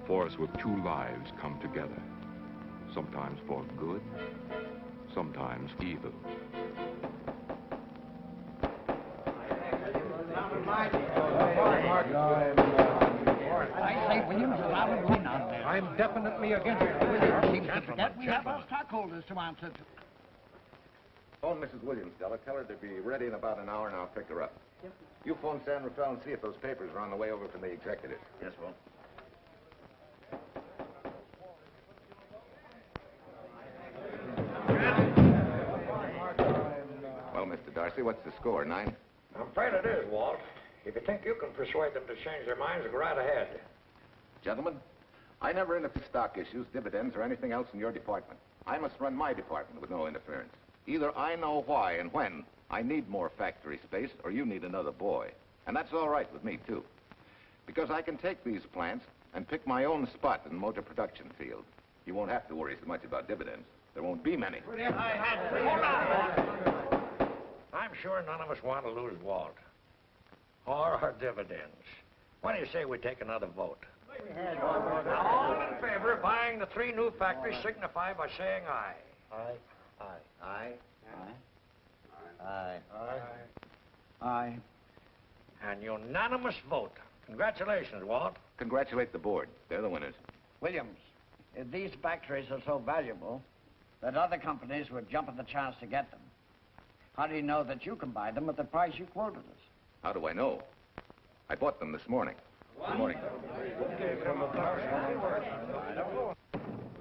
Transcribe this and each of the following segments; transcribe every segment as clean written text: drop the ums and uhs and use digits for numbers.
force with two lives come together. Sometimes for good, sometimes evil. I say, Williams, is out of line on there. I'm definitely against it, Williams. Seems to forget we have our stockholders to answer to. Phone Mrs. Williams, Della. Tell her to be ready in about an hour, and I'll pick her up. Yes, sir. You phone San Rafael and see if those papers are on the way over from the executive. Yes, Will. Well, Mr. Darcy, what's the score? 9? I'm afraid it is, Walt. If you think you can persuade them to change their minds, go right ahead. Gentlemen, I never interfere with stock issues, dividends, or anything else in your department. I must run my department with no interference. Either I know why and when I need more factory space, or you need another boy. And that's all right with me, too. Because I can take these plants and pick my own spot in the motor production field. You won't have to worry so much about dividends. There won't be many. I'm sure none of us want to lose Walt. Or our dividends. What do you say we take another vote? All in favor of buying the 3 new factories signify by saying aye. Aye. Aye. Aye. Aye. Aye. Aye. And unanimous vote. Congratulations, Walt. Congratulate the board. They're the winners. Williams, if these factories are so valuable that other companies would jump at the chance to get them, how do you know that you can buy them at the price you quoted us? How do I know? I bought them this morning. Good morning.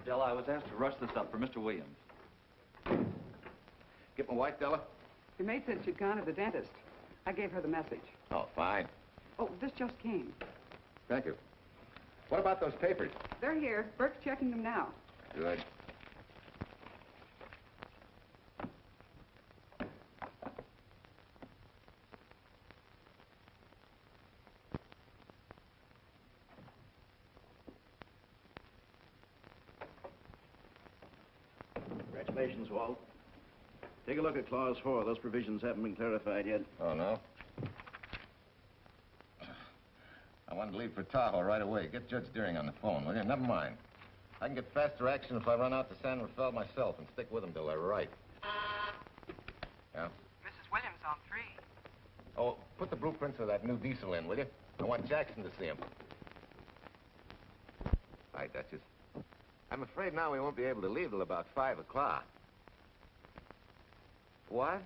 Della, I was asked to rush this up for Mr. Williams. Get my wife, Della? Your maid said she'd gone to the dentist. I gave her the message. Oh, fine. Oh, this just came. Thank you. What about those papers? They're here. Burke's checking them now. Good. Congratulations, Walt. Take a look at Clause 4. Those provisions haven't been clarified yet. Oh, no? I wanted to leave for Tahoe right away. Get Judge Deering on the phone, will you? Never mind. I can get faster action if I run out to San Rafael myself and stick with him till they're right. Yeah? Mrs. Williams on 3. Oh, put the blueprints of that new diesel in, will you? I want Jackson to see him. Hi, Duchess. I'm afraid now we won't be able to leave till about 5 o'clock. What?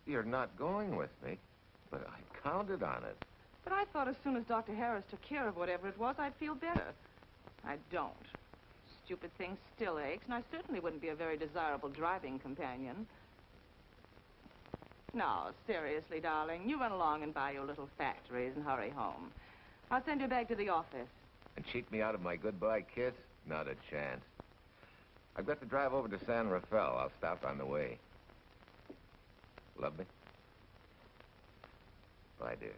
You're not going with me, but I counted on it. But I thought as soon as Dr. Harris took care of whatever it was, I'd feel better. I don't. Stupid thing still aches, and I certainly wouldn't be a very desirable driving companion. No, seriously, darling, you run along and buy your little factories and hurry home. I'll send you back to the office. And cheat me out of my goodbye kiss? Not a chance. I've got to drive over to San Rafael. I'll stop on the way. Love me? Bye, dear.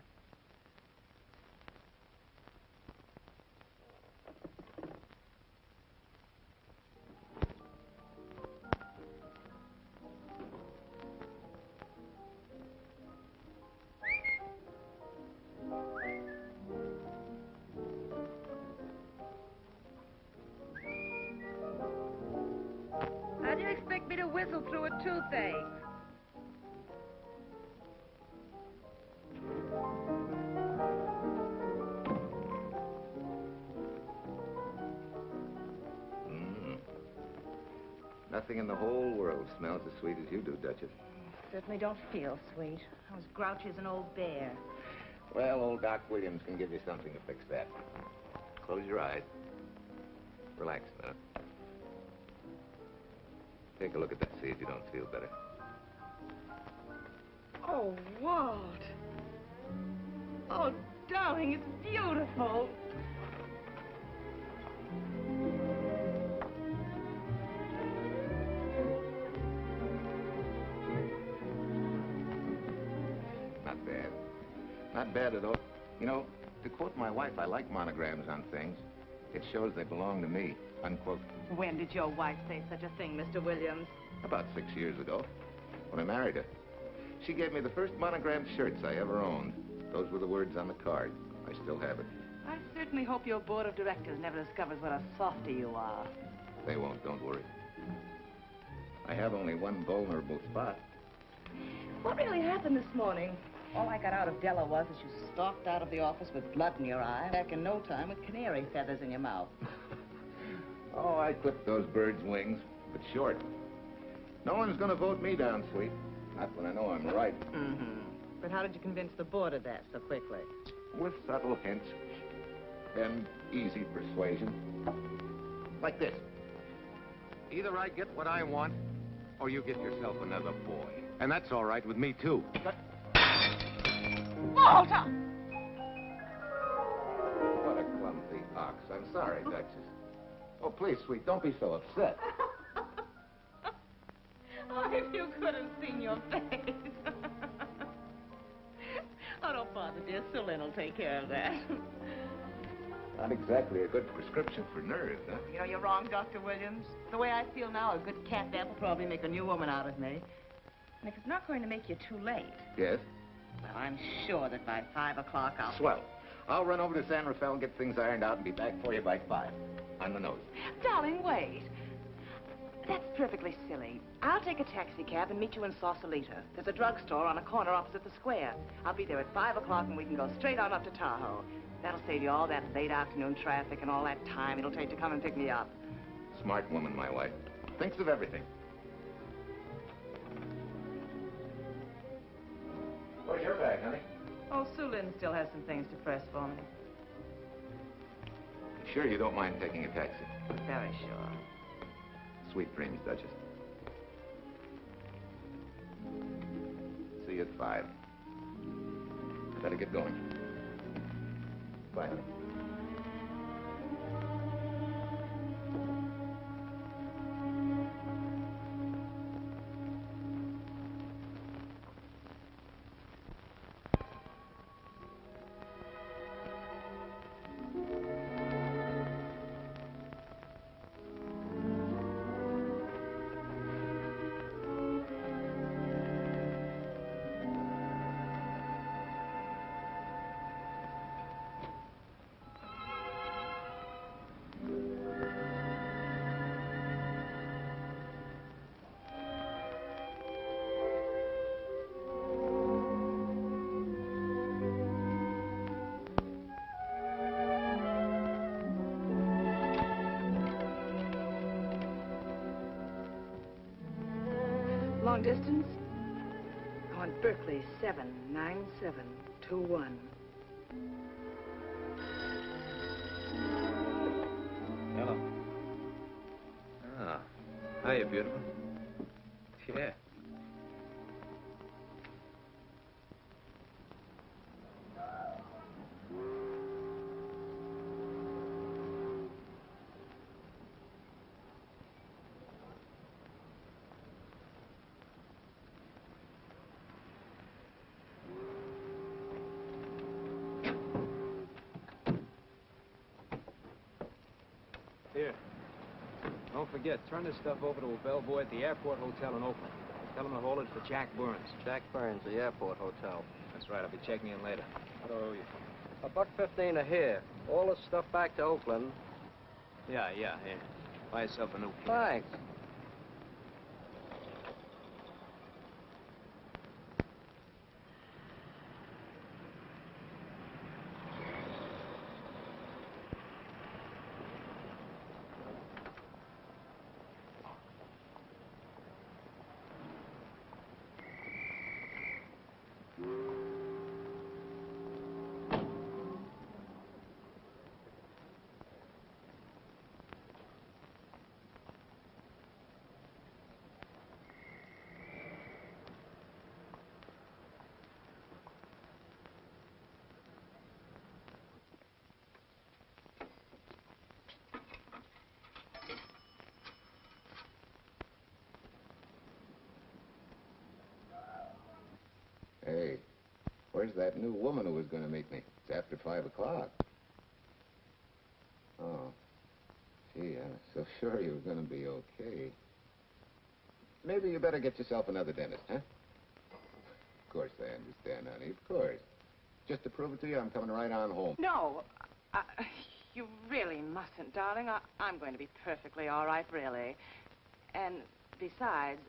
How do you expect me to whistle through a toothache? Nothing in the whole world smells as sweet as you do, Duchess. Certainly don't feel sweet. I was grouchy as an old bear. Well, old Doc Williams can give you something to fix that. Close your eyes. Relax a minute. Take a look at that, see if you don't feel better. Oh, Walt. Oh, darling, it's beautiful. Not bad. Not bad at all. You know, to quote my wife, I like monograms on things. It shows they belong to me, unquote. When did your wife say such a thing, Mr. Williams? About 6 years ago, when I married her. She gave me the first monogrammed shirts I ever owned. Those were the words on the card. I still have it. I certainly hope your board of directors never discovers what a softy you are. They won't, don't worry. I have only one vulnerable spot. What really happened this morning? All I got out of Della was that you stalked out of the office with blood in your eye, back in no time with canary feathers in your mouth. Oh, I clipped those birds' wings, but short. No one's gonna vote me down, sweet. Not when I know I'm right. Mm-hmm. But how did you convince the board of that so quickly? With subtle hints and easy persuasion. Like this. Either I get what I want, or you get yourself another boy. And that's all right with me, too. Walter! What a clumsy ox. I'm sorry, Duchess. Oh, please, sweet, don't be so upset. Oh, if you could have seen your face. Oh, don't bother, dear. Sue will take care of that. Not exactly a good prescription for nerves, huh? You know, you're wrong, Dr. Williams. The way I feel now, a good catnap will probably make a new woman out of me. And if it's not going to make you too late... Yes? Well, I'm sure that by 5 o'clock I'll... Swell. I'll run over to San Rafael and get things ironed out and be back for you by 5. On the nose. Darling, wait. That's perfectly silly. I'll take a taxi cab and meet you in Sausalito. There's a drugstore on a corner opposite the square. I'll be there at 5 o'clock and we can go straight on up to Tahoe. That'll save you all that late afternoon traffic and all that time it'll take to come and pick me up. Smart woman, my wife. Thinks of everything. Where's your bag, honey? Oh, Sue Lynn still has some things to press for me. Sure you don't mind taking a taxi? Very sure. Sweet dreams, Duchess. See you at 5. I better get going. Bye, honey. Long distance? On Berkeley, 79721. Hello. Ah. Hiya, beautiful. Yeah. Here. Don't forget, turn this stuff over to a bellboy at the airport hotel in Oakland. Tell him to hold it for Jack Burns. Jack Burns, the airport hotel. That's right. I'll be checking in later. What do I owe you? $1.15 a here. All the stuff back to Oakland. Yeah. Here. Buy yourself a new key. Thanks. Hey, where's that new woman who was going to meet me? It's after 5 o'clock. Oh. Gee, I was so sure you were going to be okay. Maybe you better get yourself another dentist, huh? Of course I understand, honey, of course. Just to prove it to you, I'm coming right on home. No, You really mustn't, darling. I'm going to be perfectly all right, really. And besides...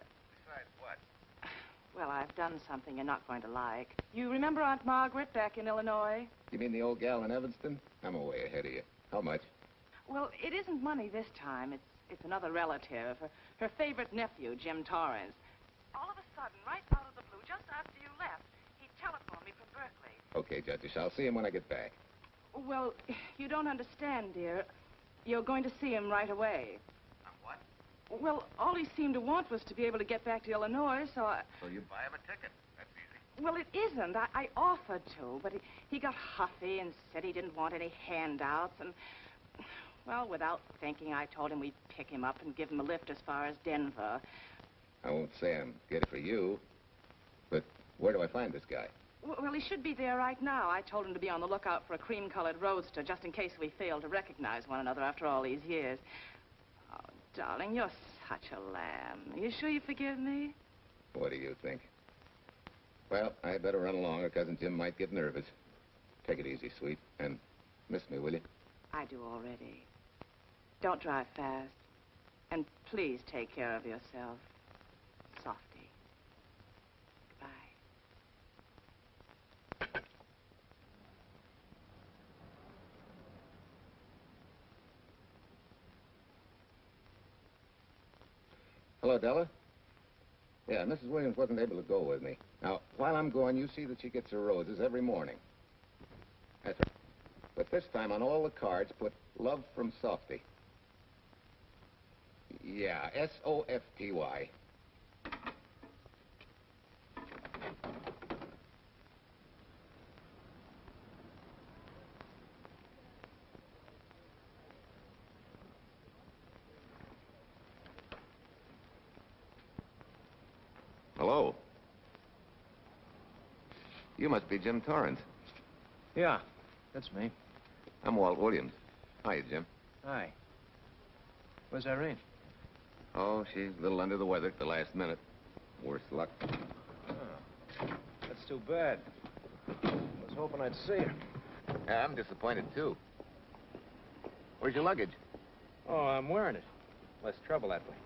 Besides what? Well, I've done something you're not going to like. You remember Aunt Margaret back in Illinois? You mean the old gal in Evanston? I'm way ahead of you. How much? Well, it isn't money this time. It's another relative. Her favorite nephew, Jim Torrance. All of a sudden, right out of the blue, just after you left, he telephoned me from Berkeley. Okay, Judge, I'll see him when I get back. Well, you don't understand, dear. You're going to see him right away. What? Well, all he seemed to want was to be able to get back to Illinois, so I... So you buy him a ticket. That's easy. Well, it isn't. I offered to, but he got huffy and said he didn't want any handouts, and... Well, without thinking, I told him we'd pick him up and give him a lift as far as Denver. I won't say I'm good for you, but where do I find this guy? Well, he should be there right now. I told him to be on the lookout for a cream-colored roadster, just in case we fail to recognize one another after all these years. Oh, darling, you're such a lamb. You sure you forgive me? What do you think? Well, I better run along, or Cousin Jim might get nervous. Take it easy, sweet, and miss me, will you? I do already. Don't drive fast. And please take care of yourself. Softy. Goodbye. Hello, Della? Yeah, Mrs. Williams wasn't able to go with me. Now, while I'm gone, you see that she gets her roses every morning. That's right. But this time, on all the cards, put love from Softy. Yeah, S-O-F-T-Y. Hello. You must be Jim Torrance. Yeah, that's me. I'm Walt Williams. Hiya, Jim. Hi. Where's Irene? Oh, she's a little under the weather at the last minute. Worse luck. Oh, that's too bad. I was hoping I'd see her. Yeah, I'm disappointed, too. Where's your luggage? Oh, I'm wearing it. Less trouble that way.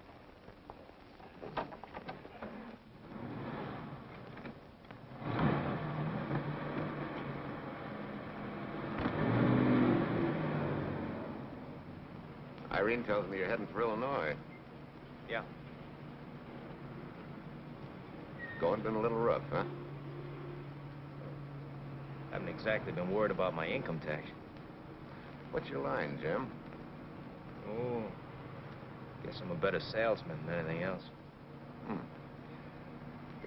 Irene tells me you're heading for Illinois. Yeah. Going been a little rough, huh? Haven't exactly been worried about my income tax. What's your line, Jim? Oh, guess I'm a better salesman than anything else.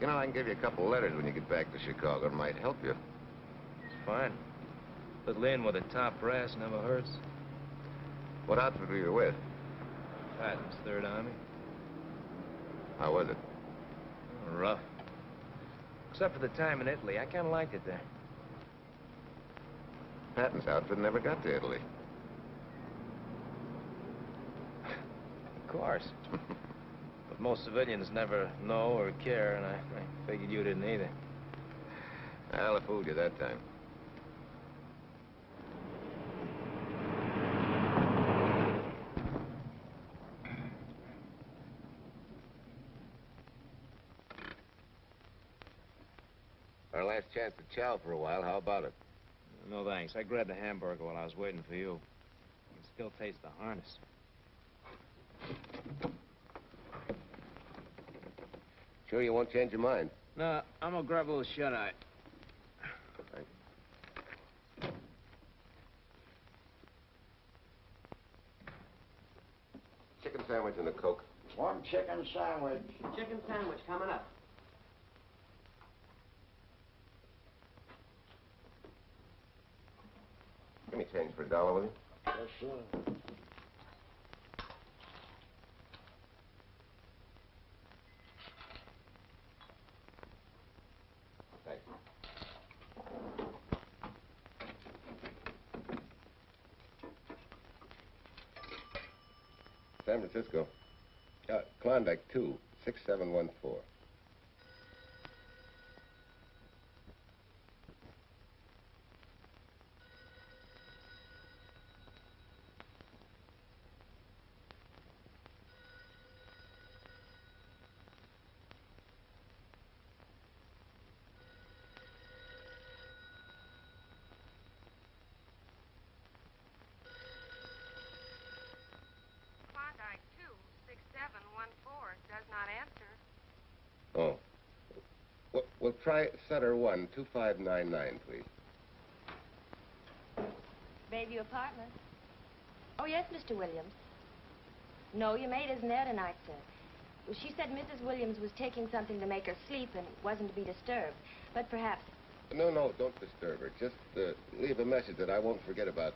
You know, I can give you a couple of letters when you get back to Chicago. It might help you. It's fine. Little in with the top brass never hurts. What outfit were you with? Patton's Third Army. How was it? Oh, rough. Except for the time in Italy. I kind of liked it there. Patton's outfit never got to Italy. Of course. But most civilians never know or care, and I figured you didn't either. Well, I fooled you that time. Our last chance to chow for a while. How about it? No, thanks. I grabbed a hamburger while I was waiting for you. I can still taste the harness. Sure you won't change your mind? No, I'm gonna grab a little shut-eye. Chicken sandwich and a Coke. One chicken sandwich. Chicken sandwich coming up. Give me change for $1, will you? Yes, sir. Thanks. San Francisco. Klondike 2, 6714. Oh. We'll try Sutter 1, 2599, please. Bayview Apartments. Oh, yes, Mr. Williams. No, your maid isn't there tonight, sir. Well, she said Mrs. Williams was taking something to make her sleep and wasn't to be disturbed. But perhaps... No, don't disturb her. Just leave a message that I won't forget about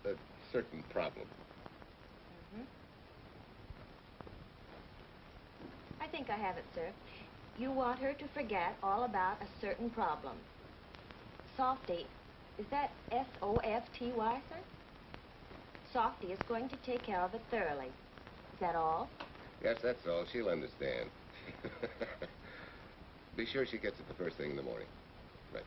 a certain problem. Mm-hmm. I think I have it, sir. You want her to forget all about a certain problem. Softy, is that S-O-F-T-Y, sir? Softy is going to take care of it thoroughly. Is that all? Yes, that's all. She'll understand. Be sure she gets it the first thing in the morning. Right.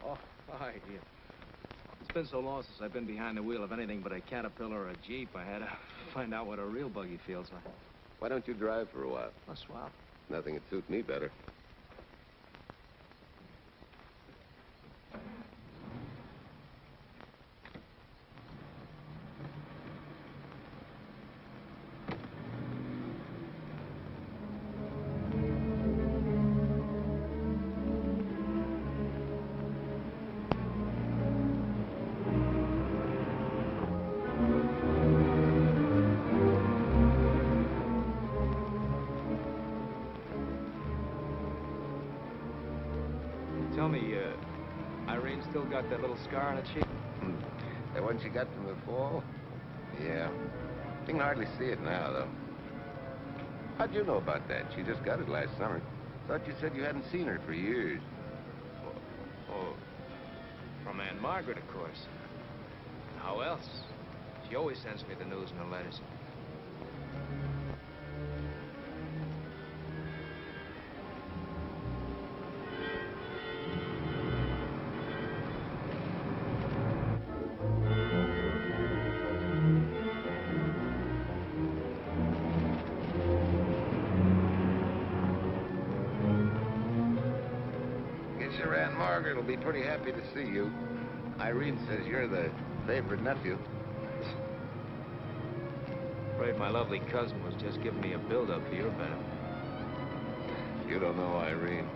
Oh, hi. It's been so long since I've been behind the wheel of anything but a Caterpillar or a Jeep, I had to find out what a real buggy feels like. Why don't you drive for a while? Oh, swell. Nothing would suit me better. Tell me, Irene still got that little scar on her cheek? That one she got from the fall? Yeah. You can hardly see it now, though. How'd you know about that? She just got it last summer. Thought you said you hadn't seen her for years. Oh, from Aunt Margaret, of course. How else? She always sends me the news in her letters. Margaret will be pretty happy to see you. Irene says you're the favorite nephew. Afraid my lovely cousin was just giving me a build-up for your benefit. You don't know Irene.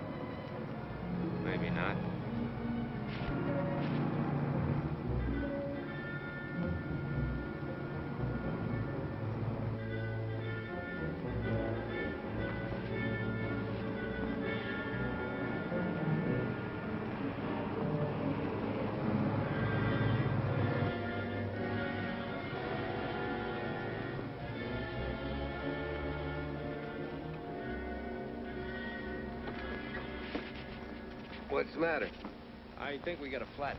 Maybe not. What's the matter? I think we got a flat.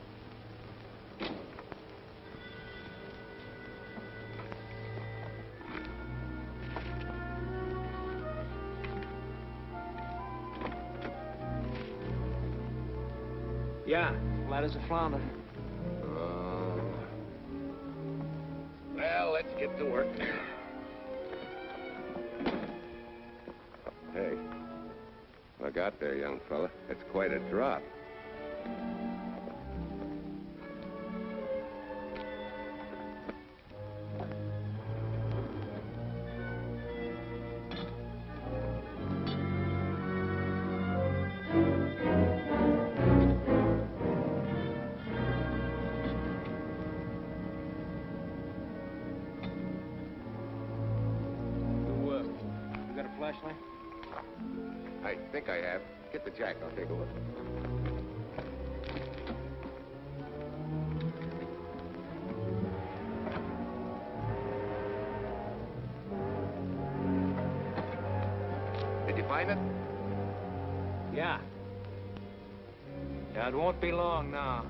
Yeah, flat as a flounder. Oh. Well, let's get to work. Hey. Look out there, young fella. That's quite a drop. I think I have. Get the jack. I'll take a look. Did you find it? Yeah. Yeah, it won't be long now.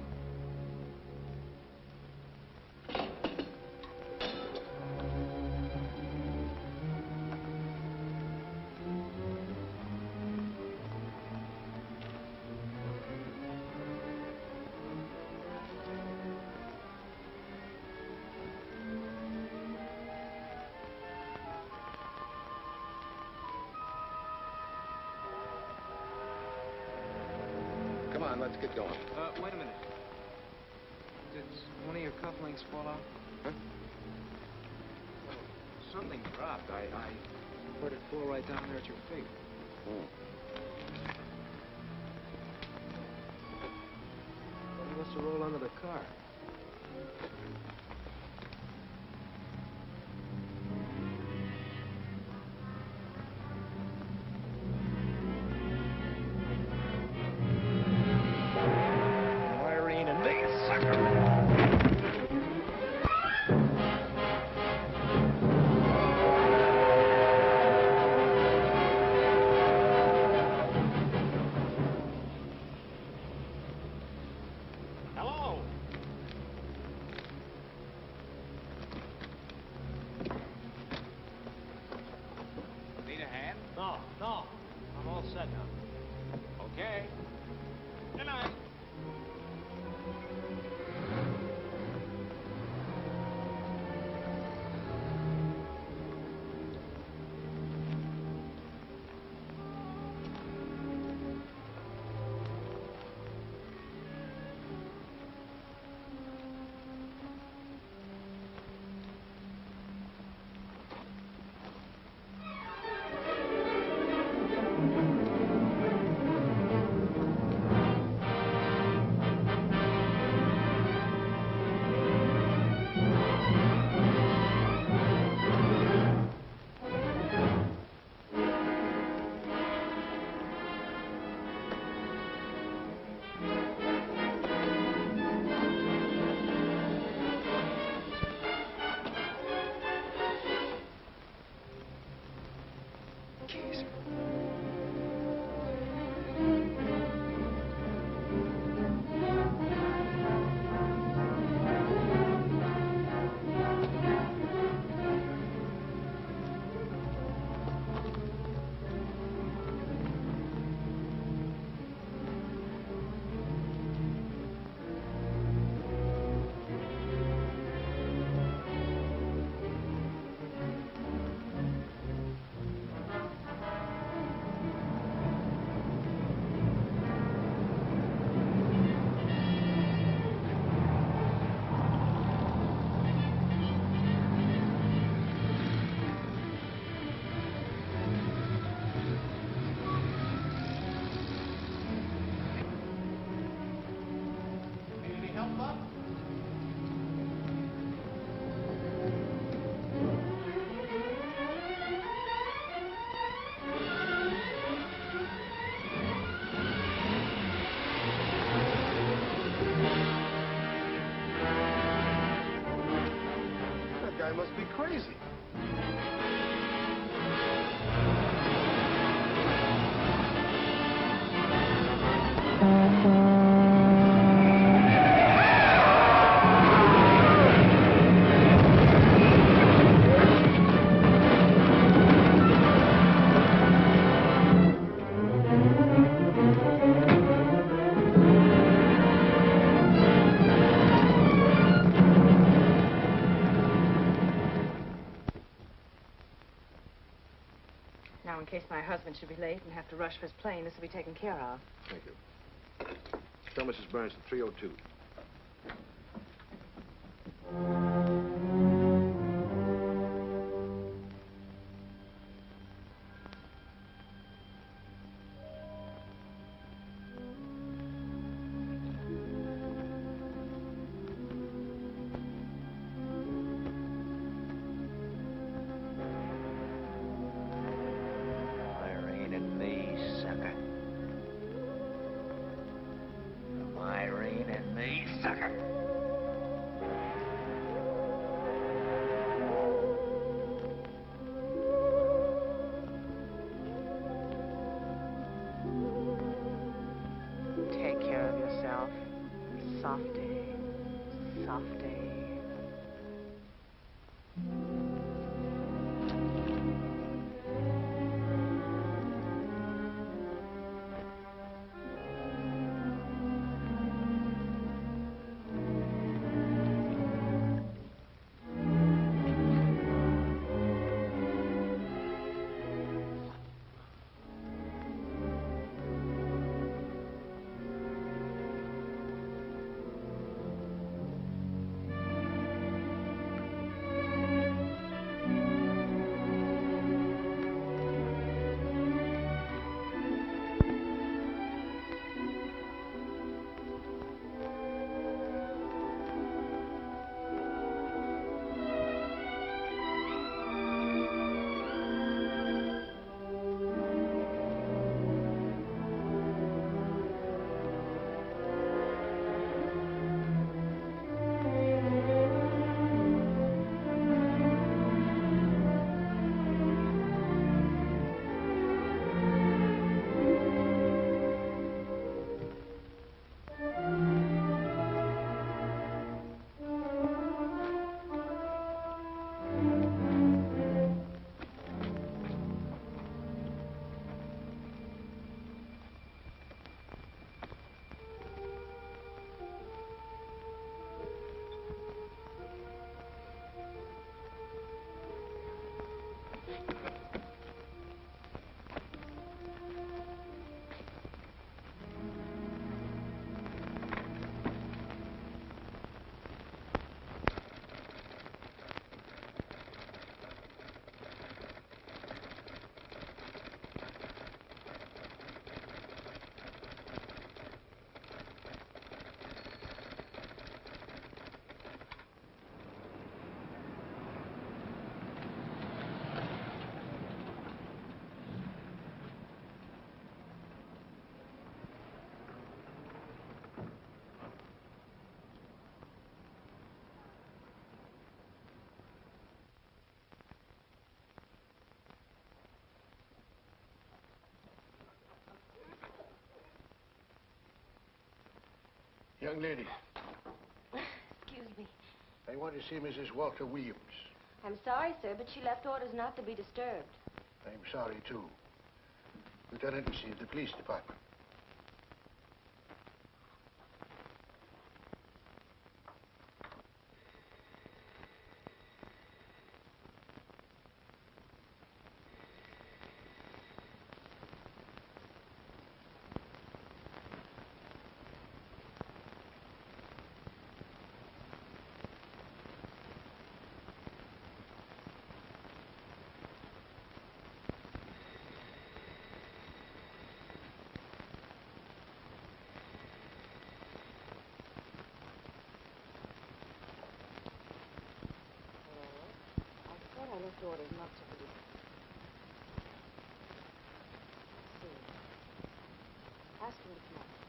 Come on, let's get going. Wait a minute. Did one of your cufflinks fall out? Huh? Something dropped. I heard it fall right down there at your feet. Hmm. Well, he must have rolled under the car. Irene and me, sucker. Hello. Need a hand? No. I'm all set now. Okay. Good night. That guy must be crazy. Now, in case my husband should be late and have to rush for his plane, this will be taken care of. Thank you. Tell Mrs. Burns to 302. Irene and me, Softy. Softy. Young lady, Excuse me. I want to see Mrs. Walter Williams. I'm sorry, sir, but she left orders not to be disturbed. I'm sorry, too. Lieutenant Quincy of the police department. I left orders not to be. Ask him to come up.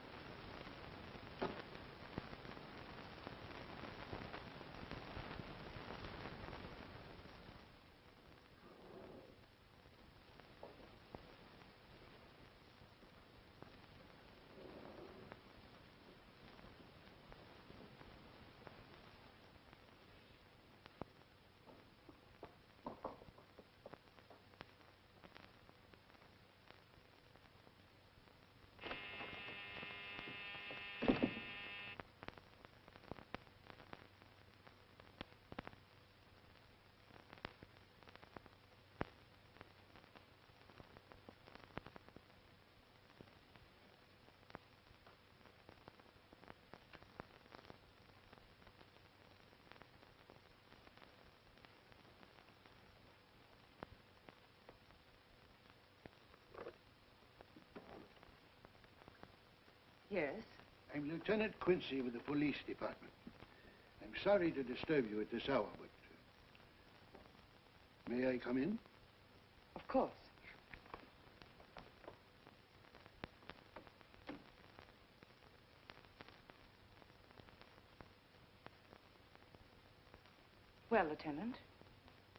Yes? I'm Lieutenant Quincy with the police department. I'm sorry to disturb you at this hour, but... may I come in? Of course. Well, Lieutenant?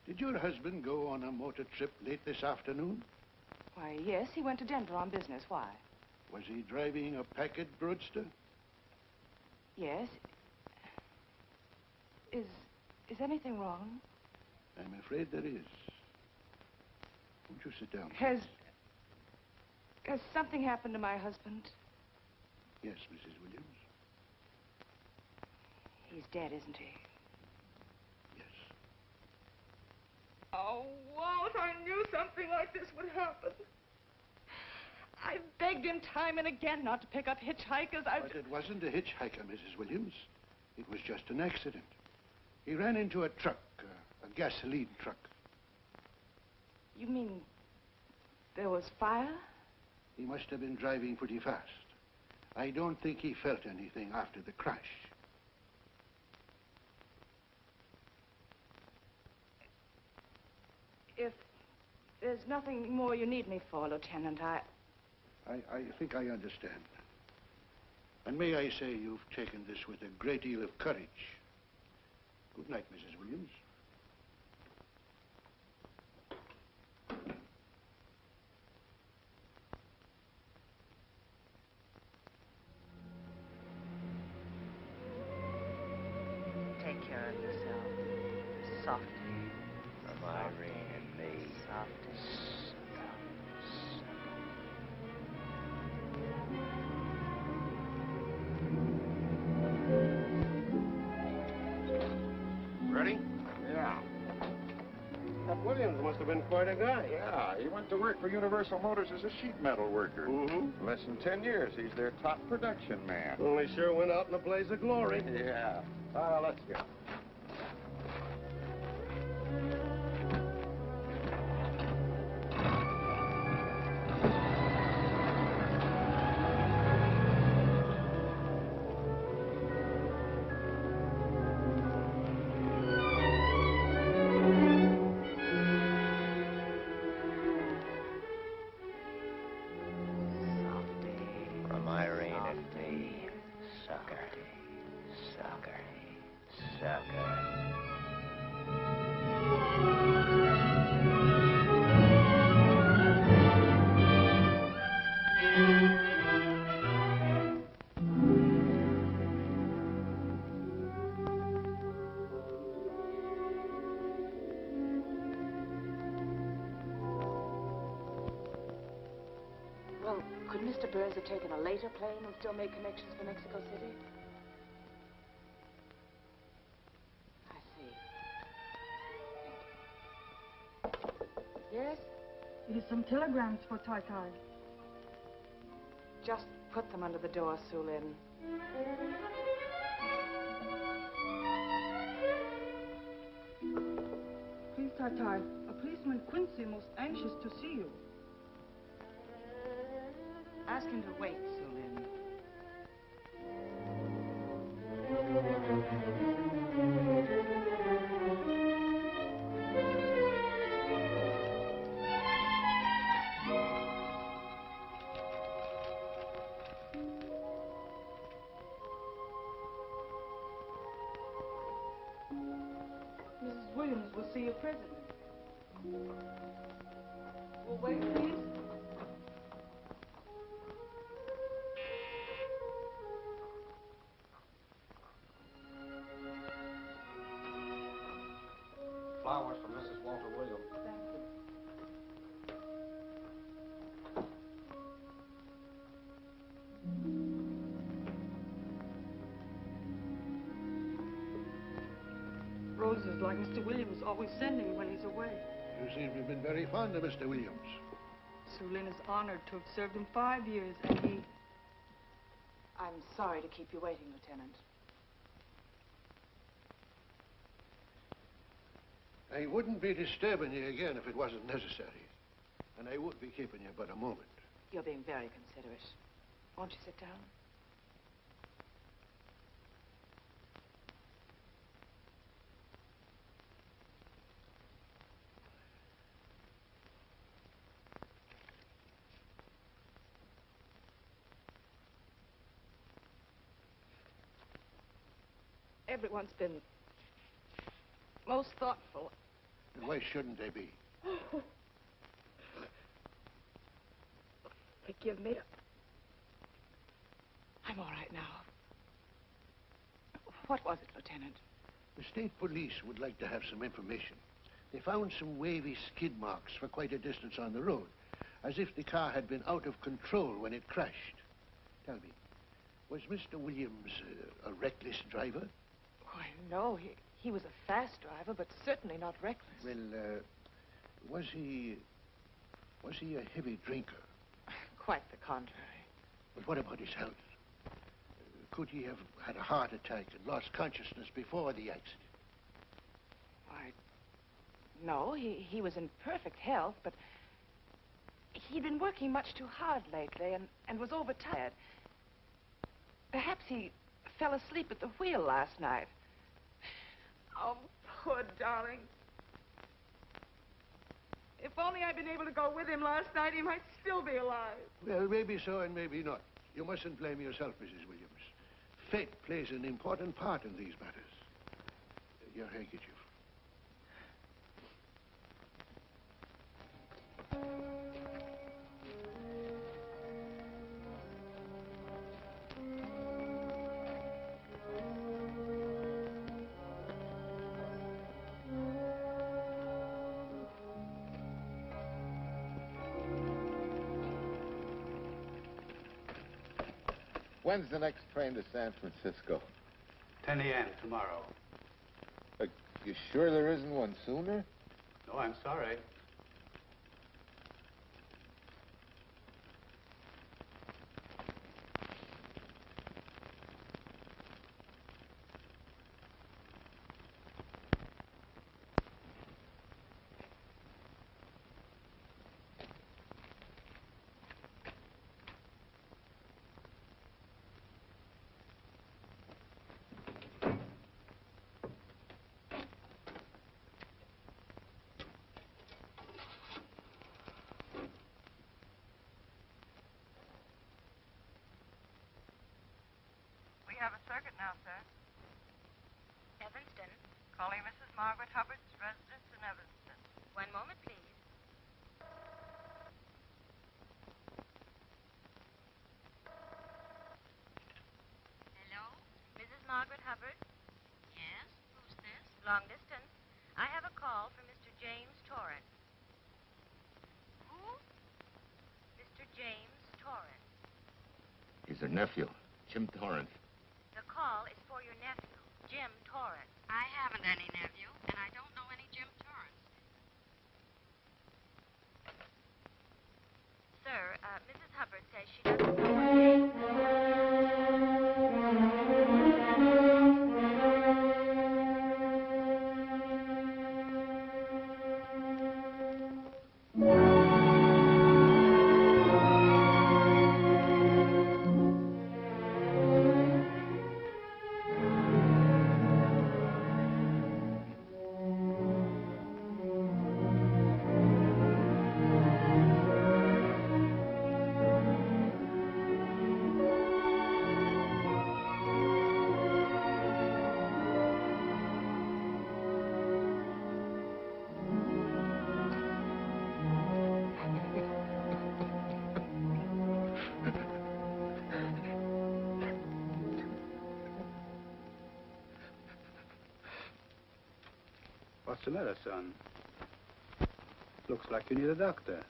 Did your husband go on a motor trip late this afternoon? Why, yes, he went to Denver on business. Why? Was he driving a Packard roadster? Yes? Is anything wrong? I'm afraid there is. Won't you sit down? Has something happened to my husband? Yes, Mrs. Williams. He's dead, isn't he? Yes. Oh, Walt, I knew something like this would happen. I begged him time and again not to pick up hitchhikers. But it wasn't a hitchhiker, Mrs. Williams. It was just an accident. He ran into a truck, a gasoline truck. You mean there was fire? He must have been driving pretty fast. I don't think he felt anything after the crash. If there's nothing more you need me for, Lieutenant, I think I understand. And may I say you've taken this with a great deal of courage. Good night, Mrs. Williams. Take care of yourself. Softly. From Irene and me. Softly. Ready? Yeah. That Williams must have been quite a guy. Yeah, he went to work for Universal Motors as a sheet metal worker. Mm-hmm. Less than 10 years, he's their top production man. Well, he sure went out in a blaze of glory. Yeah. Let's go. From Irene and me. Sucker. Sucker. Sucker. Well, could Mr. Burns have taken a later plane and still make connections for Mexico City? I see. Yes? Here's some telegrams for Tai. Just put them under the door, Sue Lynn. Please, Tai. A policeman Quincy most anxious to see you. Ask him to wait, Sue Lynn. Mrs. Williams will see you presently. Will wait, please. Flowers from Mrs. Walter Williams. Thank you. Roses like Mr. Williams always sending when he's away. You seem to have been very fond of Mr. Williams. Sue Lynn is honored to have served him 5 years, and he... I'm sorry to keep you waiting, Lieutenant. I wouldn't be disturbing you again if it wasn't necessary. And I would be keeping you but a moment. You're being very considerate. Won't you sit down? Everyone's been most thoughtful. And why shouldn't they be? Forgive me. I'm all right now. What was it, Lieutenant? The state police would like to have some information. They found some wavy skid marks for quite a distance on the road, as if the car had been out of control when it crashed. Tell me, was Mr. Williams a reckless driver? Why, no. He was a fast driver, but certainly not reckless. Well, was he a heavy drinker? Quite the contrary. But what about his health? Could he have had a heart attack and lost consciousness before the accident? Why, no. He was in perfect health, but he'd been working much too hard lately and was overtired. Perhaps he fell asleep at the wheel last night. Oh, poor darling. If only I'd been able to go with him last night, he might still be alive. Well, maybe so and maybe not. You mustn't blame yourself, Mrs. Williams. Fate plays an important part in these matters. Your handkerchief. When's the next train to San Francisco? 10 a.m. tomorrow. You sure there isn't one sooner? No, I'm sorry. We have a circuit now, sir. Evanston. Calling Mrs. Margaret Hubbard's residence in Evanston. One moment, please. Hello? Mrs. Margaret Hubbard? Yes? Who's this? Long distance. I have a call from Mr. James Torrance. Who? Mr. James Torrance. He's her nephew, Jim Torrance. The call is for your nephew, Jim Torrance. I haven't any nephew, and I don't know any Jim Torrance. Sir, Mrs. Hubbard says she doesn't know What's the matter, son? Looks like you need a doctor.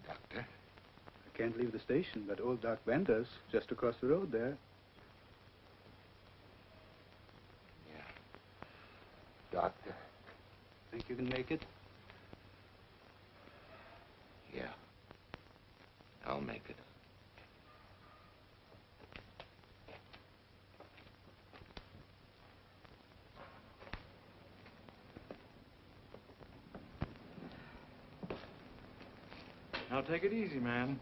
Doctor? I can't leave the station, but old Doc Bender's just across the road there. Yeah. Doctor? Think you can make it? Yeah. I'll make it. Now, take it easy, man.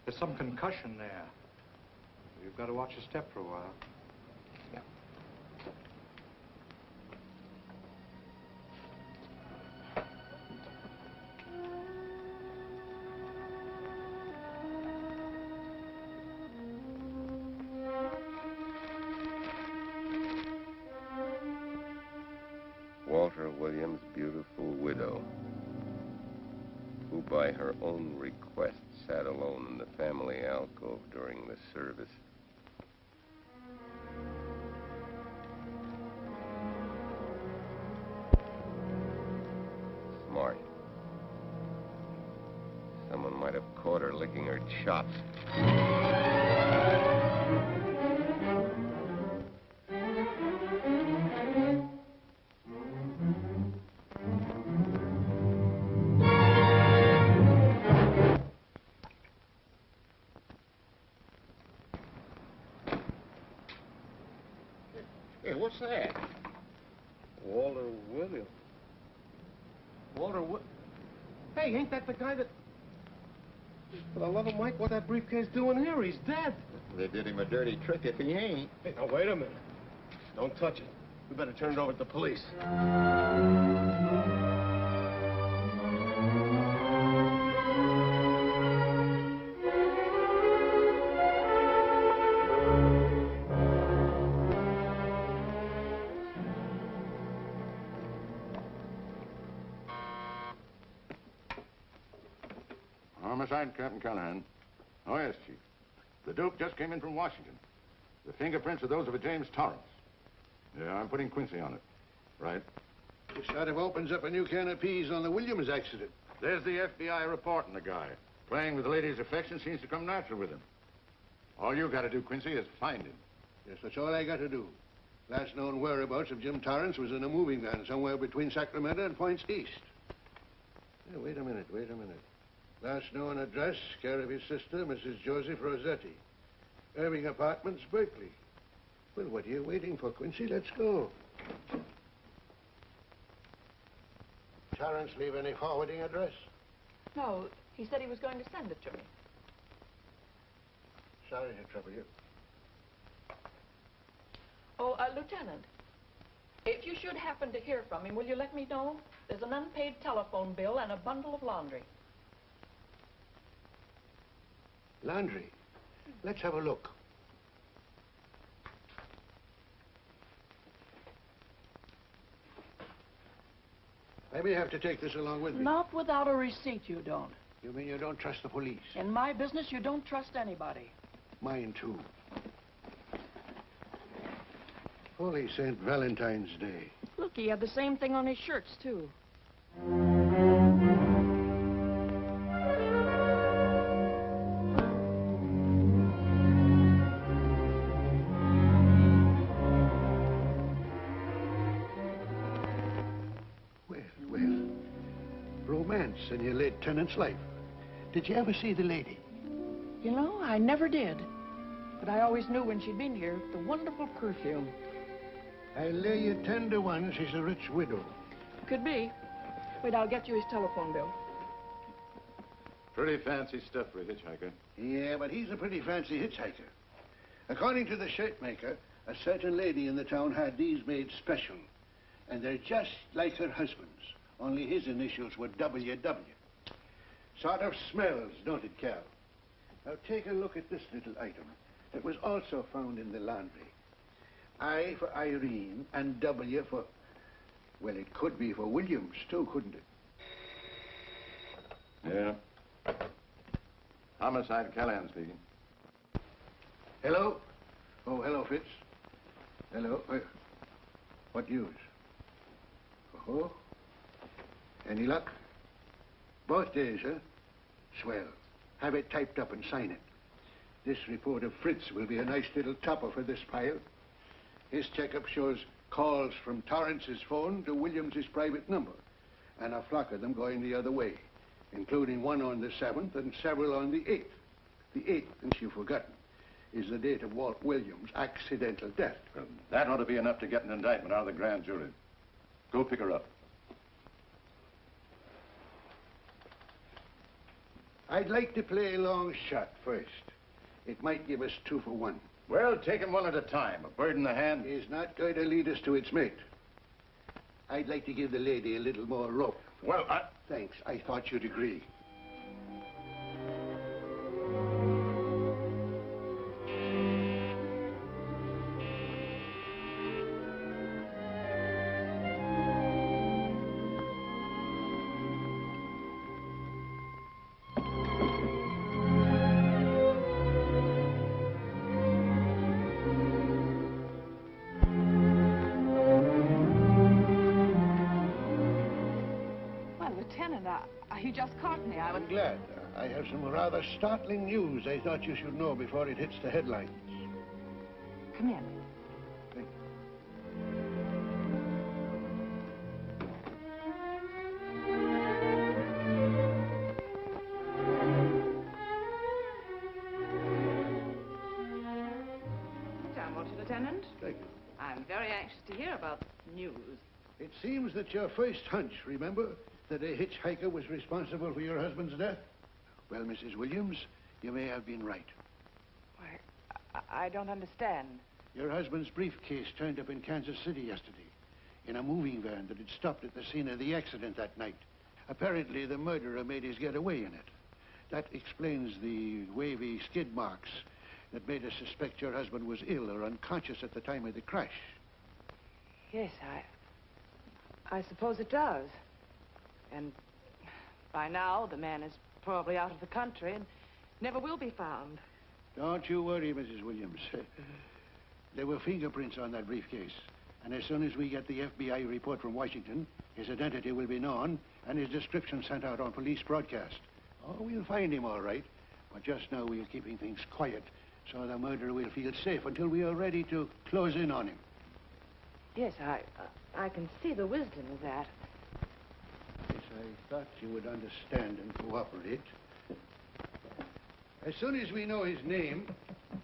There's some concussion there. You've got to watch your step for a while. Yeah. Walter Williams' beautiful widow, who by her own request sat alone in the family alcove during the service. have caught her licking her chops. Hey, what's that? Walter Williams. Hey, ain't that the guy that... For the love of Mike, what's that briefcase doing here? He's dead. They did him a dirty trick if he ain't. Hey, now, wait a minute. Don't touch it. We better turn it over to the police. Homicide, Captain Callahan. Oh, yes, Chief. The Duke just came in from Washington. The fingerprints are those of a James Torrance. Yeah, I'm putting Quincy on it. Right. It sort of opens up a new can of peas on the Williams accident. There's the FBI reporting the guy. Playing with the lady's affection seems to come natural with him. All you got to do, Quincy, is find him. Yes, that's all I got to do. Last known whereabouts of Jim Torrance was in a moving van somewhere between Sacramento and Points East. Hey, wait a minute. Last known address, care of his sister, Mrs. Joseph Rossetti. Irving Apartments, Berkeley. Well, what are you waiting for, Quincy? Let's go. Torrance leave any forwarding address? No, he said he was going to send it to me. Sorry to trouble you. Oh, Lieutenant, if you should happen to hear from him, will you let me know? There's an unpaid telephone bill and a bundle of laundry. Laundry? Let's have a look. I may have to take this along with me. Not without a receipt, you don't. You mean you don't trust the police? In my business, you don't trust anybody. Mine, too. Holy St. Valentine's Day. Look, he had the same thing on his shirts, too. Well, romance in your late tenant's life. Did you ever see the lady? You know, I never did. But I always knew when she'd been here, the wonderful perfume. I'll lay you 10 to 1 she's a rich widow. Could be. Wait, I'll get you his telephone bill. Pretty fancy stuff for a hitchhiker. Yeah, but he's a pretty fancy hitchhiker. According to the shirt maker, a certain lady in the town had these made special. And they're just like her husband's, only his initials were WW. Sort of smells, don't it, Cal? Now take a look at this little item that was also found in the laundry. I for Irene and W for... Well, it could be for Williams, too, couldn't it? Yeah. Homicide, Callahan speaking. Hello? Oh, hello, Fitz. Hello. What news? Oh? Any luck? Both days, huh? Swell. Have it typed up and sign it. This report of Fritz will be a nice little topper for this pile. His checkup shows calls from Torrance's phone to Williams's private number, and a flock of them going the other way, including one on the 7th and several on the 8th. The 8th, since you've forgotten, is the date of Walt Williams' accidental death. Well, that ought to be enough to get an indictment out of the grand jury. Go pick her up. I'd like to play a long shot first. It might give us 2 for 1. Well, take them one at a time. A bird in the hand is not going to lead us to its mate. I'd like to give the lady a little more rope. Well, Thanks. I thought you'd agree. He just caught me. I'm glad. I have some rather startling news I thought you should know before it hits the headlines. Come in. Thank Down, won't you, Lieutenant? Thank you. I'm very anxious to hear about news. It seems that your first hunch, remember, that a hitchhiker was responsible for your husband's death? Well, Mrs. Williams, you may have been right. I don't understand. Your husband's briefcase turned up in Kansas City yesterday in a moving van that had stopped at the scene of the accident that night. Apparently, the murderer made his getaway in it. That explains the wavy skid marks that made us suspect your husband was ill or unconscious at the time of the crash. Yes, I suppose it does. And by now, the man is probably out of the country and never will be found. Don't you worry, Mrs. Williams. There were fingerprints on that briefcase. And as soon as we get the FBI report from Washington, his identity will be known and his description sent out on police broadcast. Oh, we'll find him all right. But just now we're keeping things quiet so the murderer will feel safe until we are ready to close in on him. Yes, I can see the wisdom of that. Yes, I thought you would understand and cooperate. As soon as we know his name,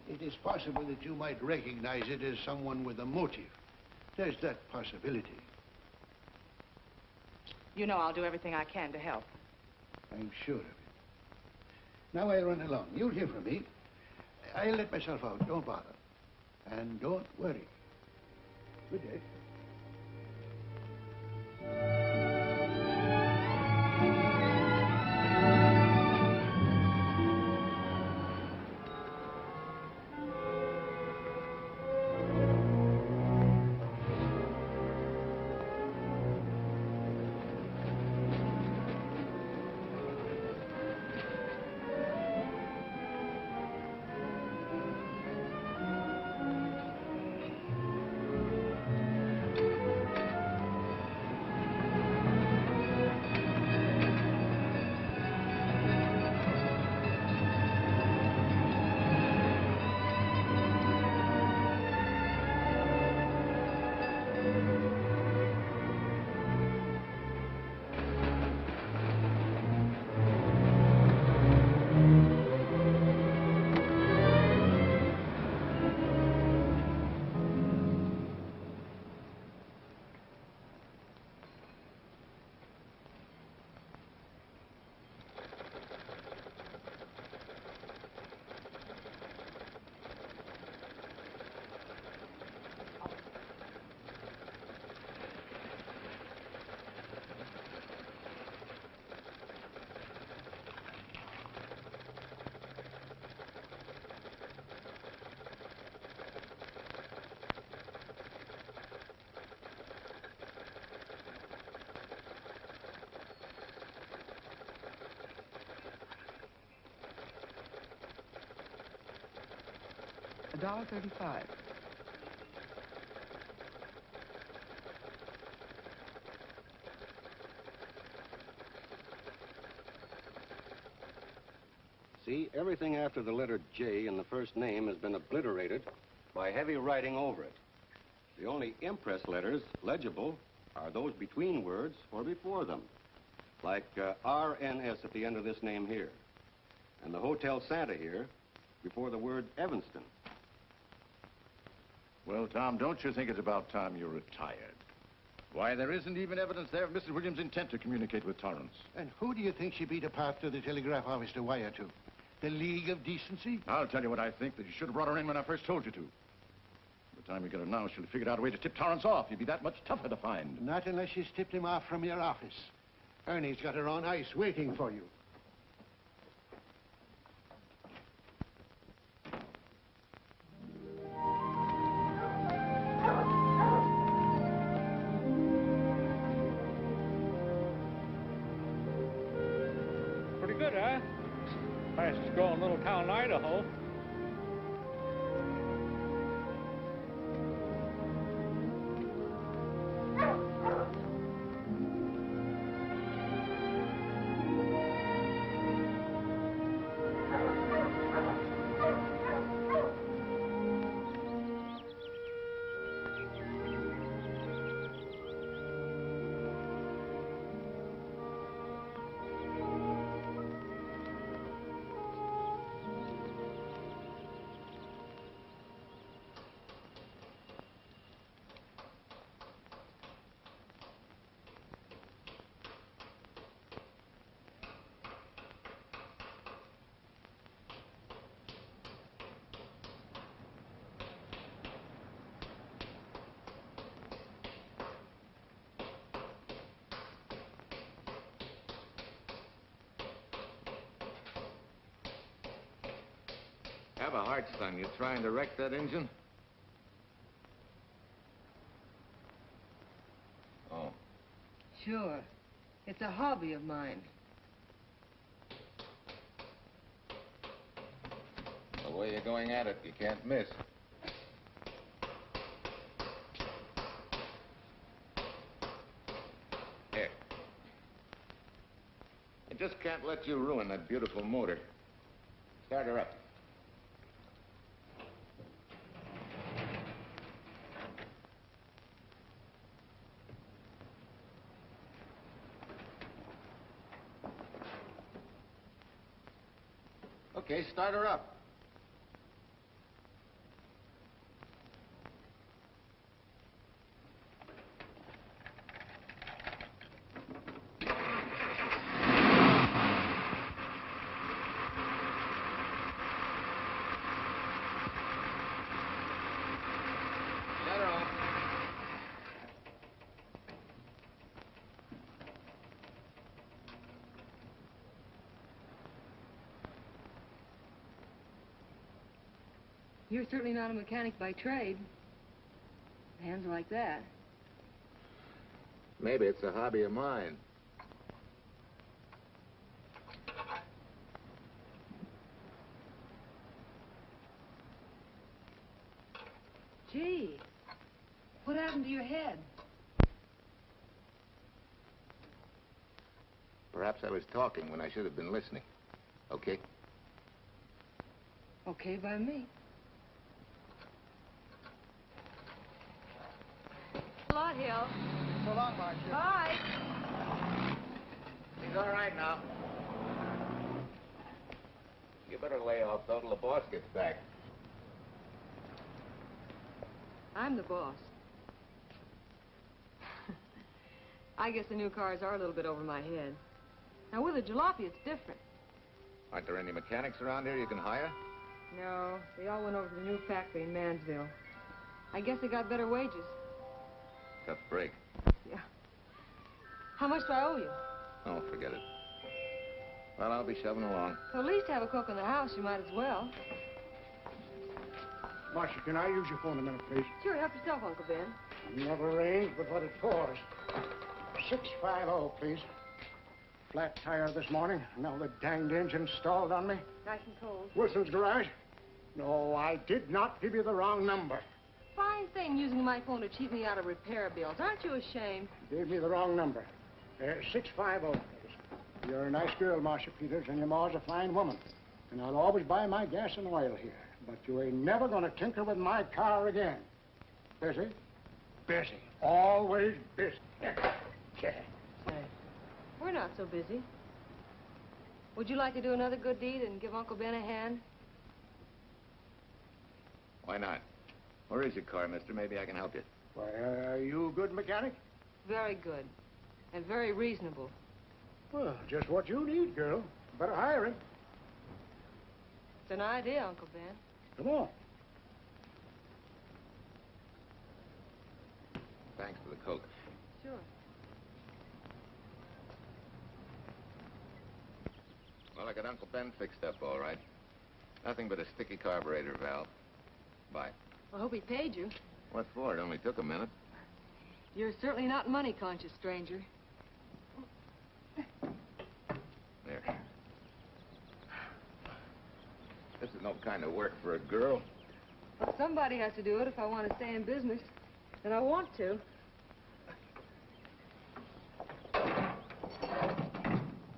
it is possible that you might recognize it as someone with a motive. There's that possibility. You know I'll do everything I can to help. I'm sure of it. Now I'll run along. You'll hear from me. I'll let myself out. Don't bother. And don't worry. Good day. $1.35. See, everything after the letter J in the first name has been obliterated by heavy writing over it. The only impress letters legible are those between words or before them, like RNS at the end of this name here, and the Hotel Santa here before the word Evanston. Well, Tom, don't you think it's about time you retired? Why, there isn't even evidence there of Mrs. Williams' intent to communicate with Torrance. And who do you think she beat a path to the telegraph office to wire to? The League of Decency? I'll tell you what I think, that you should have brought her in when I first told you to. By the time you get her now, she'll have figured out a way to tip Torrance off. He'd be that much tougher to find. Not unless she's tipped him off from your office. Ernie's got her on ice waiting for you. Pretty good, huh? Fastest growing little town in Idaho. Have a heart, son. You trying to wreck that engine? Oh. Sure. It's a hobby of mine. The way you're going at it, you can't miss. Here. I just can't let you ruin that beautiful motor. Start her up. Okay, start her up. Shut her off. You're certainly not a mechanic by trade. Hands like that. Maybe it's a hobby of mine. Gee, what happened to your head? Perhaps I was talking when I should have been listening. Okay? Okay by me. A lot, Hill. So long, Marsha. Bye. He's all right now. You better lay off though till the boss gets back. I'm the boss. I guess the new cars are a little bit over my head. Now, with a jalopy, it's different. Aren't there any mechanics around here you can hire? No, they all went over to the new factory in Mansville. I guess they got better wages. Tough break. Yeah. How much do I owe you? Oh, forget it. Well, I'll be shoving along. To at least have a cook in the house, you might as well. Marsha, can I use your phone a minute, please? Sure, help yourself, Uncle Ben. Never arranged but what it pours. 650, please. Flat tire this morning. Now the danged engine stalled on me. Nice and cold. Wilson's garage? No, I did not give you the wrong number. Fine thing using my phone to cheat me out of repair bills. Aren't you ashamed? Gave me the wrong number. 650, please. You're a nice girl, Marsha Peters, and your ma's a fine woman. And I'll always buy my gas and oil here. But you ain't never gonna tinker with my car again. Busy? Busy. Always busy. Say, we're not so busy. Would you like to do another good deed and give Uncle Ben a hand? Why not? Where is your car, mister? Maybe I can help you. Why, are you a good mechanic? Very good. And very reasonable. Well, just what you need, girl. Better hire him. It's an idea, Uncle Ben. Come on. Thanks for the Coke. Sure. Well, I got Uncle Ben fixed up all right. Nothing but a sticky carburetor valve. Bye. I hope he paid you. What for? It only took a minute. You're certainly not money-conscious, stranger. There. This is no kind of work for a girl. Well, somebody has to do it if I want to stay in business. And I want to.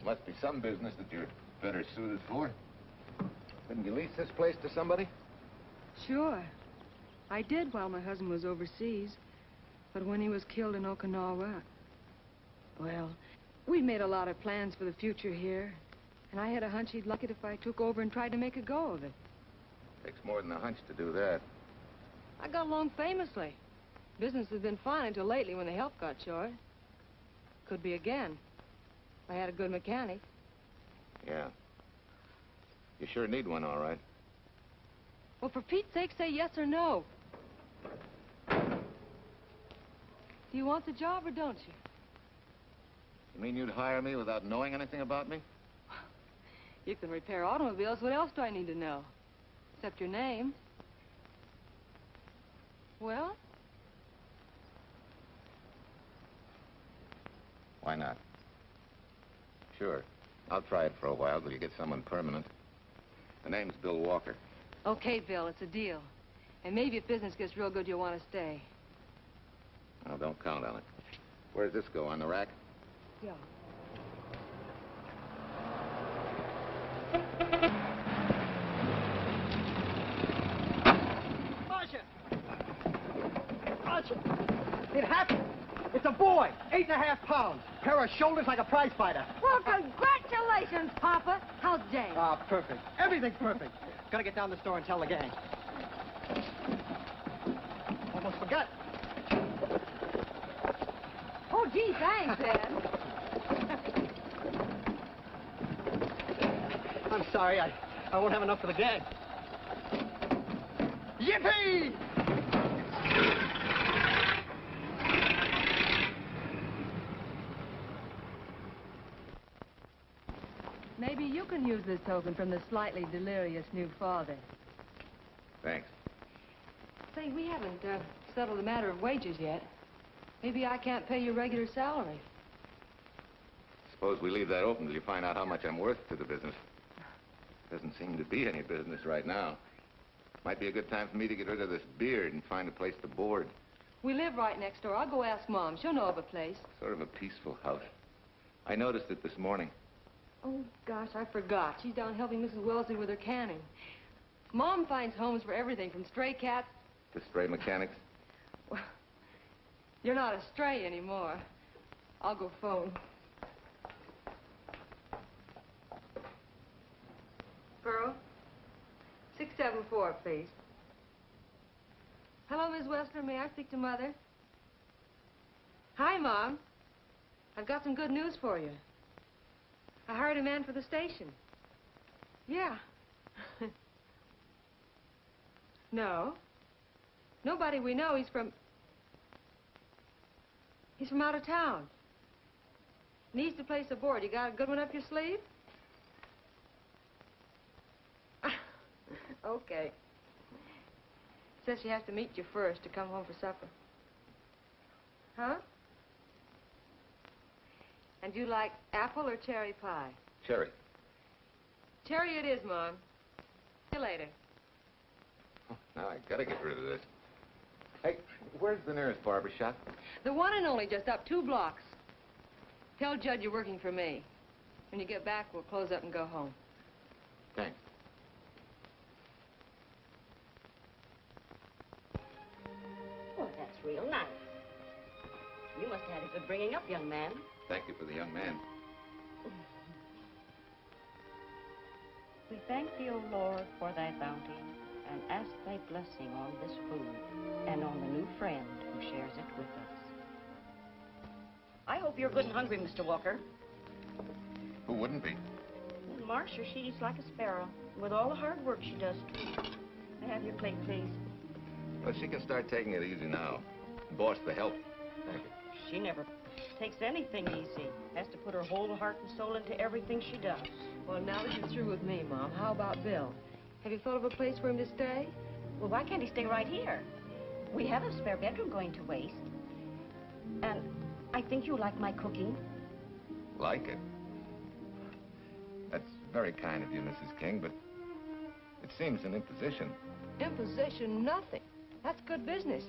Must be some business that you're better suited for. Couldn't you lease this place to somebody? Sure. I did while my husband was overseas. But when he was killed in Okinawa, well, we made a lot of plans for the future here. And I had a hunch he'd like it if I took over and tried to make a go of it. Takes more than a hunch to do that. I got along famously. Business has been fine until lately when the help got short. Could be again. I had a good mechanic. Yeah. You sure need one, all right. Well, for Pete's sake, say yes or no. Do you want the job or don't you? You mean you'd hire me without knowing anything about me? You can repair automobiles. What else do I need to know? except your name. Well? Why not? Sure. I'll try it for a while till you get someone permanent. The name's Bill Walker. Okay, Bill, it's a deal. And maybe if business gets real good, you'll want to stay. Well, don't count on it. Where does this go, on the rack? Yeah. Marsha! Marsha! It happened! It's a boy, 8.5 pounds. Pair of shoulders like a prize fighter. Well, congratulations, Papa. How's Jane? Ah, perfect. Everything's perfect. Gotta get down to the store and tell the gang. Almost forgot. Oh, gee, thanks, Dad. I'm sorry, I won't have enough for the gang. Yippee! Maybe you can use this token from the slightly delirious new father. Thanks. Say, we haven't settled the matter of wages yet. Maybe I can't pay your regular salary. Suppose we leave that open till you find out how much I'm worth to the business. Doesn't seem to be any business right now. Might be a good time for me to get rid of this beard and find a place to board. We live right next door. I'll go ask Mom. She'll know of a place. Sort of a peaceful house. I noticed it this morning. Oh, gosh, I forgot. She's down helping Mrs. Wellesley with her canning. Mom finds homes for everything from stray cats... To stray mechanics. Well, you're not a stray anymore. I'll go phone. Pearl, 674, please. Hello, Miss Westler. May I speak to Mother? Hi, Mom. I've got some good news for you. I hired a man for the station. Yeah. No. Nobody we know. He's from out of town. Needs to place a board. You got a good one up your sleeve? Okay. Says she has to meet you first to come home for supper. Huh? And you like apple or cherry pie? Cherry. Cherry it is, Mom. See you later. Oh, now I gotta get rid of this. Hey, where's the nearest barber shop? The one and only, just up 2 blocks. Tell Judd you're working for me. When you get back, we'll close up and go home. Thanks. Oh, that's real nice. You must have had a good bringing up, young man. Thank you for the young man. We thank thee, O Lord, for thy bounty, and ask thy blessing on this food, and on the new friend who shares it with us. I hope you're good and hungry, Mr. Walker. Who wouldn't be? And Marsha, she eats like a sparrow, with all the hard work she does, too. May I have your plate, please? Well, she can start taking it easy now. Boss, the help. Thank you. She never takes anything easy. Has to put her whole heart and soul into everything she does. Well, now that you're through with me, Mom, how about Bill? Have you thought of a place for him to stay? Well, why can't he stay right here? We have a spare bedroom going to waste. And I think you like my cooking. Like it? That's very kind of you, Mrs. King, but it seems an imposition. Imposition? Nothing. That's good business.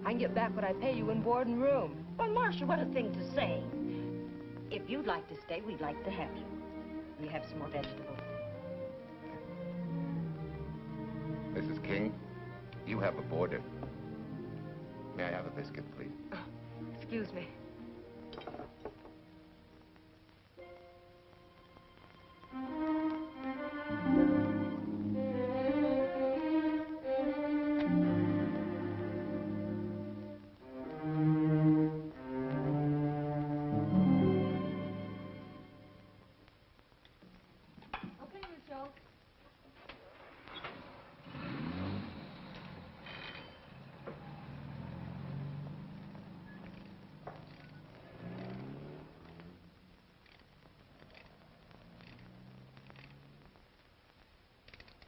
I can get back what I pay you in board and room. Well, Marsha, what a thing to say. If you'd like to stay, we'd like to have you. We have some more vegetables. Mrs. King, you have a boarder. May I have a biscuit, please? Oh, excuse me.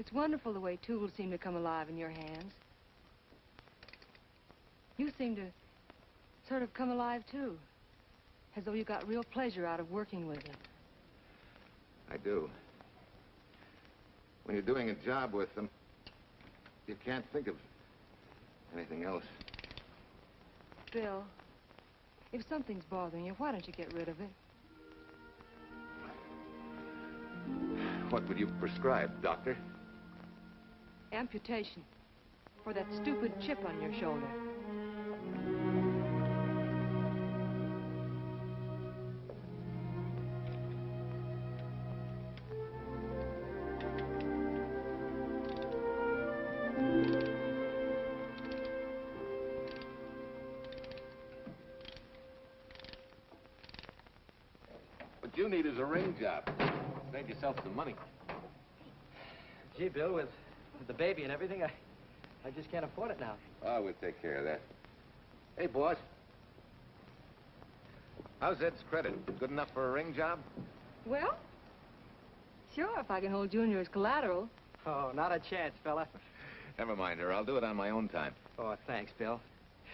It's wonderful the way tools seem to come alive in your hands. You seem to sort of come alive, too. As though you got real pleasure out of working with it. I do. When you're doing a job with them, you can't think of anything else. Bill, if something's bothering you, why don't you get rid of it? What would you prescribe, doctor? Amputation. For that stupid chip on your shoulder. What you need is a ring job. Save yourself some money. Gee, Bill, with the baby and everything, I just can't afford it now. Oh, we'll take care of that. Hey, boss. How's Ed's credit? Good enough for a ring job? Well, sure, if I can hold Junior as collateral. Oh, not a chance, fella. Never mind her. I'll do it on my own time. Oh, thanks, Bill.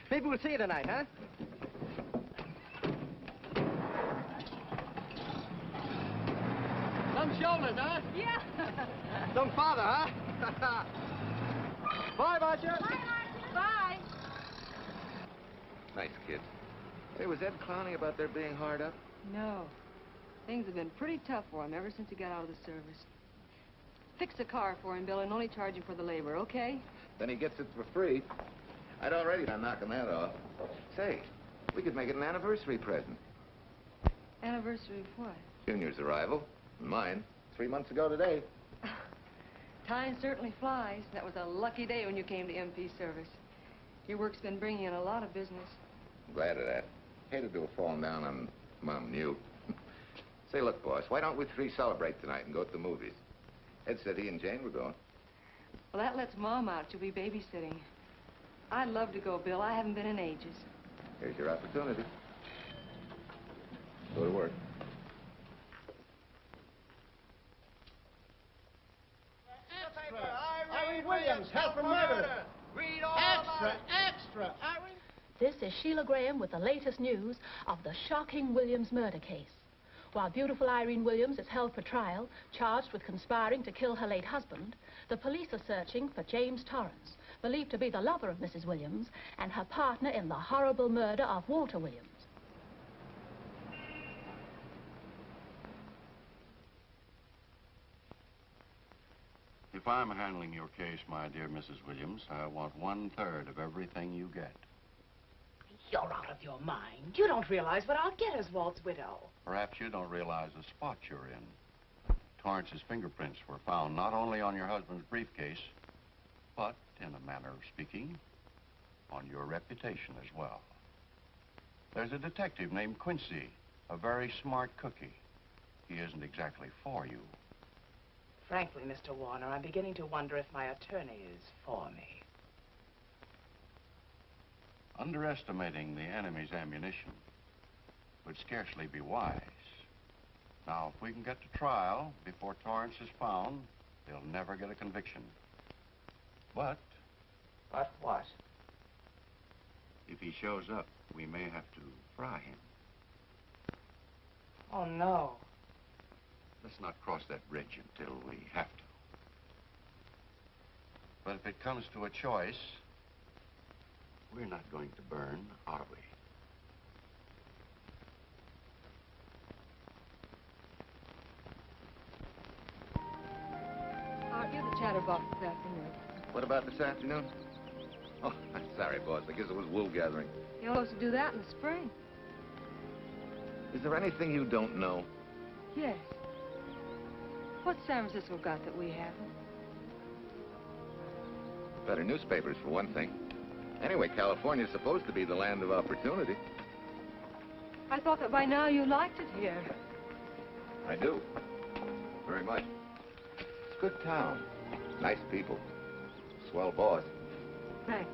Maybe we'll see you tonight, huh? Some shoulders, huh? Yeah. Some father, huh? Bye, Marsha. Bye, Marsha. Bye. Nice kid. Hey, was Ed clowning about their being hard up? No. Things have been pretty tough for him ever since he got out of the service. Fix a car for him, Bill, and only charge him for the labor, okay? Then he gets it for free. I'd already done knocking that off. Say, we could make it an anniversary present. Anniversary of what? Junior's arrival, and mine, 3 months ago today. Time certainly flies. That was a lucky day when you came to MP service. Your work's been bringing in a lot of business. I'm glad of that. Hated to have fallen down on Mom and you. Say, look, boss, why don't we three celebrate tonight and go to the movies? Ed said he and Jane were going. Well, that lets Mom out. She'll be babysitting. I'd love to go, Bill. I haven't been in ages. Here's your opportunity. Go to work. Irene Williams, held for murder. Read all extra, Irene. This is Sheila Graham with the latest news of the shocking Williams murder case. While beautiful Irene Williams is held for trial, charged with conspiring to kill her late husband, the police are searching for James Torrance, believed to be the lover of Mrs. Williams and her partner in the horrible murder of Walter Williams. If I'm handling your case, my dear Mrs. Williams, I want 1/3 of everything you get. You're out of your mind. You don't realize what I'll get as Walt's widow. Perhaps you don't realize the spot you're in. Torrance's fingerprints were found not only on your husband's briefcase, but, in a manner of speaking, on your reputation as well. There's a detective named Quincy, a very smart cookie. He isn't exactly for you. Frankly, Mr. Warner, I'm beginning to wonder if my attorney is for me. Underestimating the enemy's ammunition would scarcely be wise. Now, if we can get to trial before Torrance is found, they'll never get a conviction. But... But what? If he shows up, we may have to fry him. Oh, no. Let's not cross that bridge until we have to. But if it comes to a choice, we're not going to burn, are we? Aren't you the chatterbox this afternoon? What about this afternoon? Oh, I'm sorry, boss. I guess it was wool gathering. You're supposed to do that in the spring. Is there anything you don't know? Yes. What's San Francisco got that we haven't? Better newspapers, for one thing. Anyway, California's supposed to be the land of opportunity. I thought that by now you liked it here. I do. Very much. It's a good town. Nice people. Swell boss. Thanks.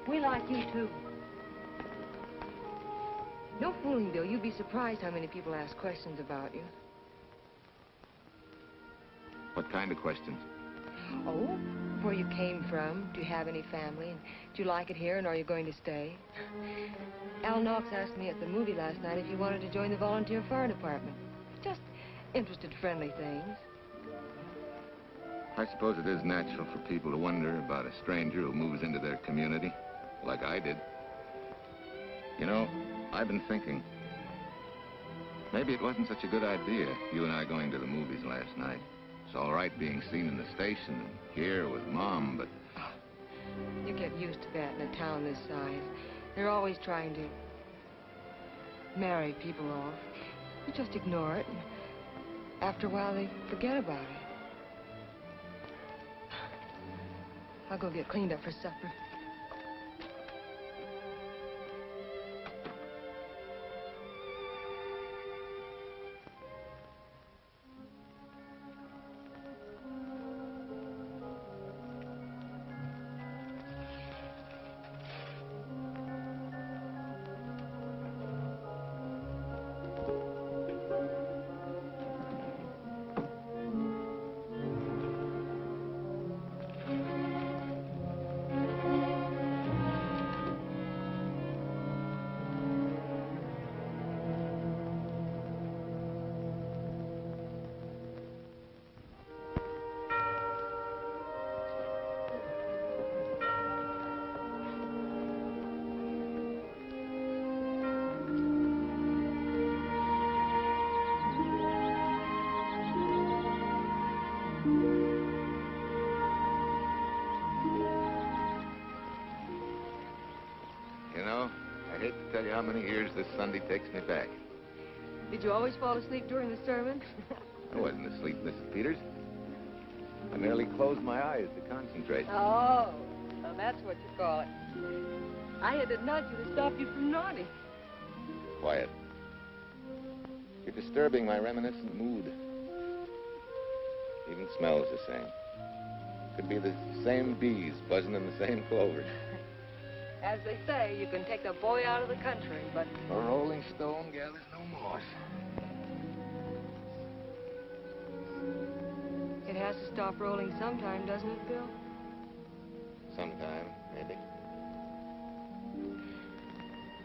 We like you, too. No fooling, Bill. You'd be surprised how many people ask questions about you. What kind of questions? Oh, where you came from, do you have any family, and do you like it here, and are you going to stay? Al Knox asked me at the movie last night if you wanted to join the volunteer fire department. Just interested, friendly things. I suppose it is natural for people to wonder about a stranger who moves into their community, like I did. You know, I've been thinking, maybe it wasn't such a good idea, you and I going to the movies last night. It's all right being seen in the station and here with Mom, but... You get used to that in a town this size. They're always trying to marry people off. You just ignore it, and after a while they forget about it. I'll go get cleaned up for supper. I hate to tell you how many years this Sunday takes me back. Did you always fall asleep during the sermon? I wasn't asleep, Mrs. Peters. I merely closed my eyes to concentrate. Oh, so that's what you call it. I had to nudge you to stop you from nodding. Quiet. You're disturbing my reminiscent mood. Even smells the same. Could be the same bees buzzing in the same clover. As they say, you can take a boy out of the country, but... A rolling stone gathers no moss. It has to stop rolling sometime, doesn't it, Bill? Sometime, maybe.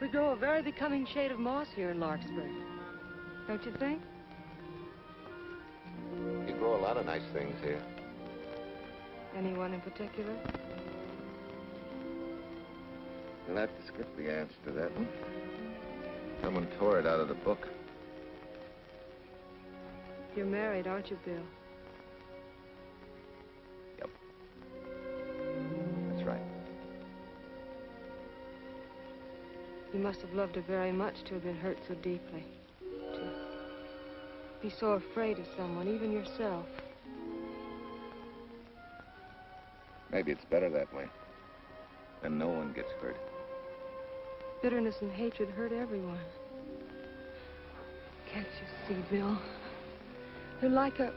We grow a very becoming shade of moss here in Larkspur. Don't you think? You grow a lot of nice things here. Anyone in particular? You'll have to skip the answer to that one. Someone tore it out of the book. You're married, aren't you, Bill? Yep. That's right. You must have loved her very much to have been hurt so deeply. To be so afraid of someone, even yourself. Maybe it's better that way. Then no one gets hurt. Bitterness and hatred hurt everyone. Can't you see, Bill? They're like a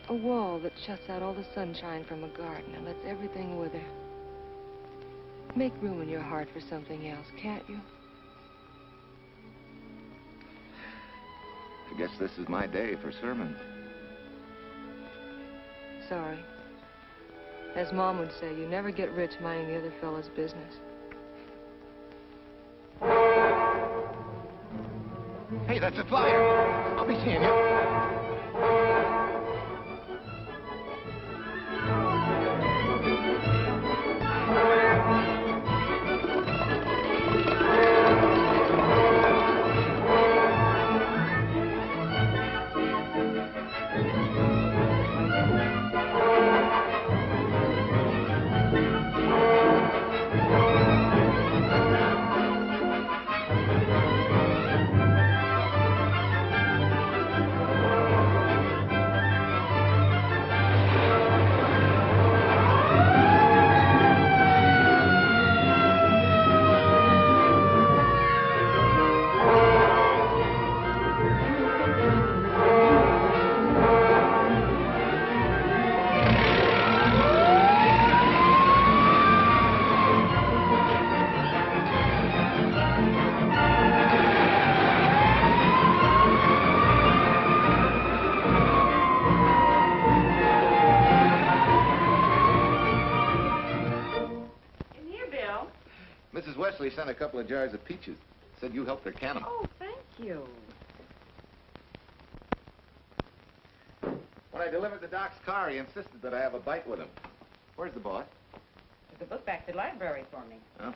wall that shuts out all the sunshine from a garden and lets everything wither. Make room in your heart for something else, can't you? I guess this is my day for sermons. Sorry. As Mom would say, you never get rich minding the other fellow's business. Hey, that's a flyer. I'll be seeing you. Ashley sent a couple of jars of peaches. Said you helped her can them. Oh, thank you. When I delivered the doc's car, he insisted that I have a bite with him. Where's the boss? Took the book back to the library for me. Oh.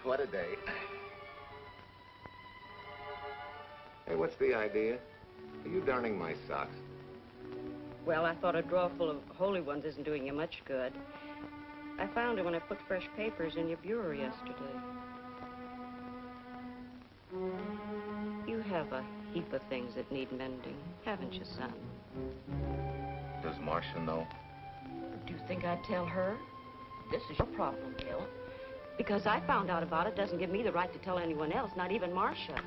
What a day. Hey, what's the idea? Are you darning my socks? Well, I thought a drawer full of holy ones isn't doing you much good. I found it when I put fresh papers in your bureau yesterday. You have a heap of things that need mending, haven't you, son? Does Marsha know? Do you think I'd tell her? This is your problem, Bill. Because I found out about it doesn't give me the right to tell anyone else, not even Marsha.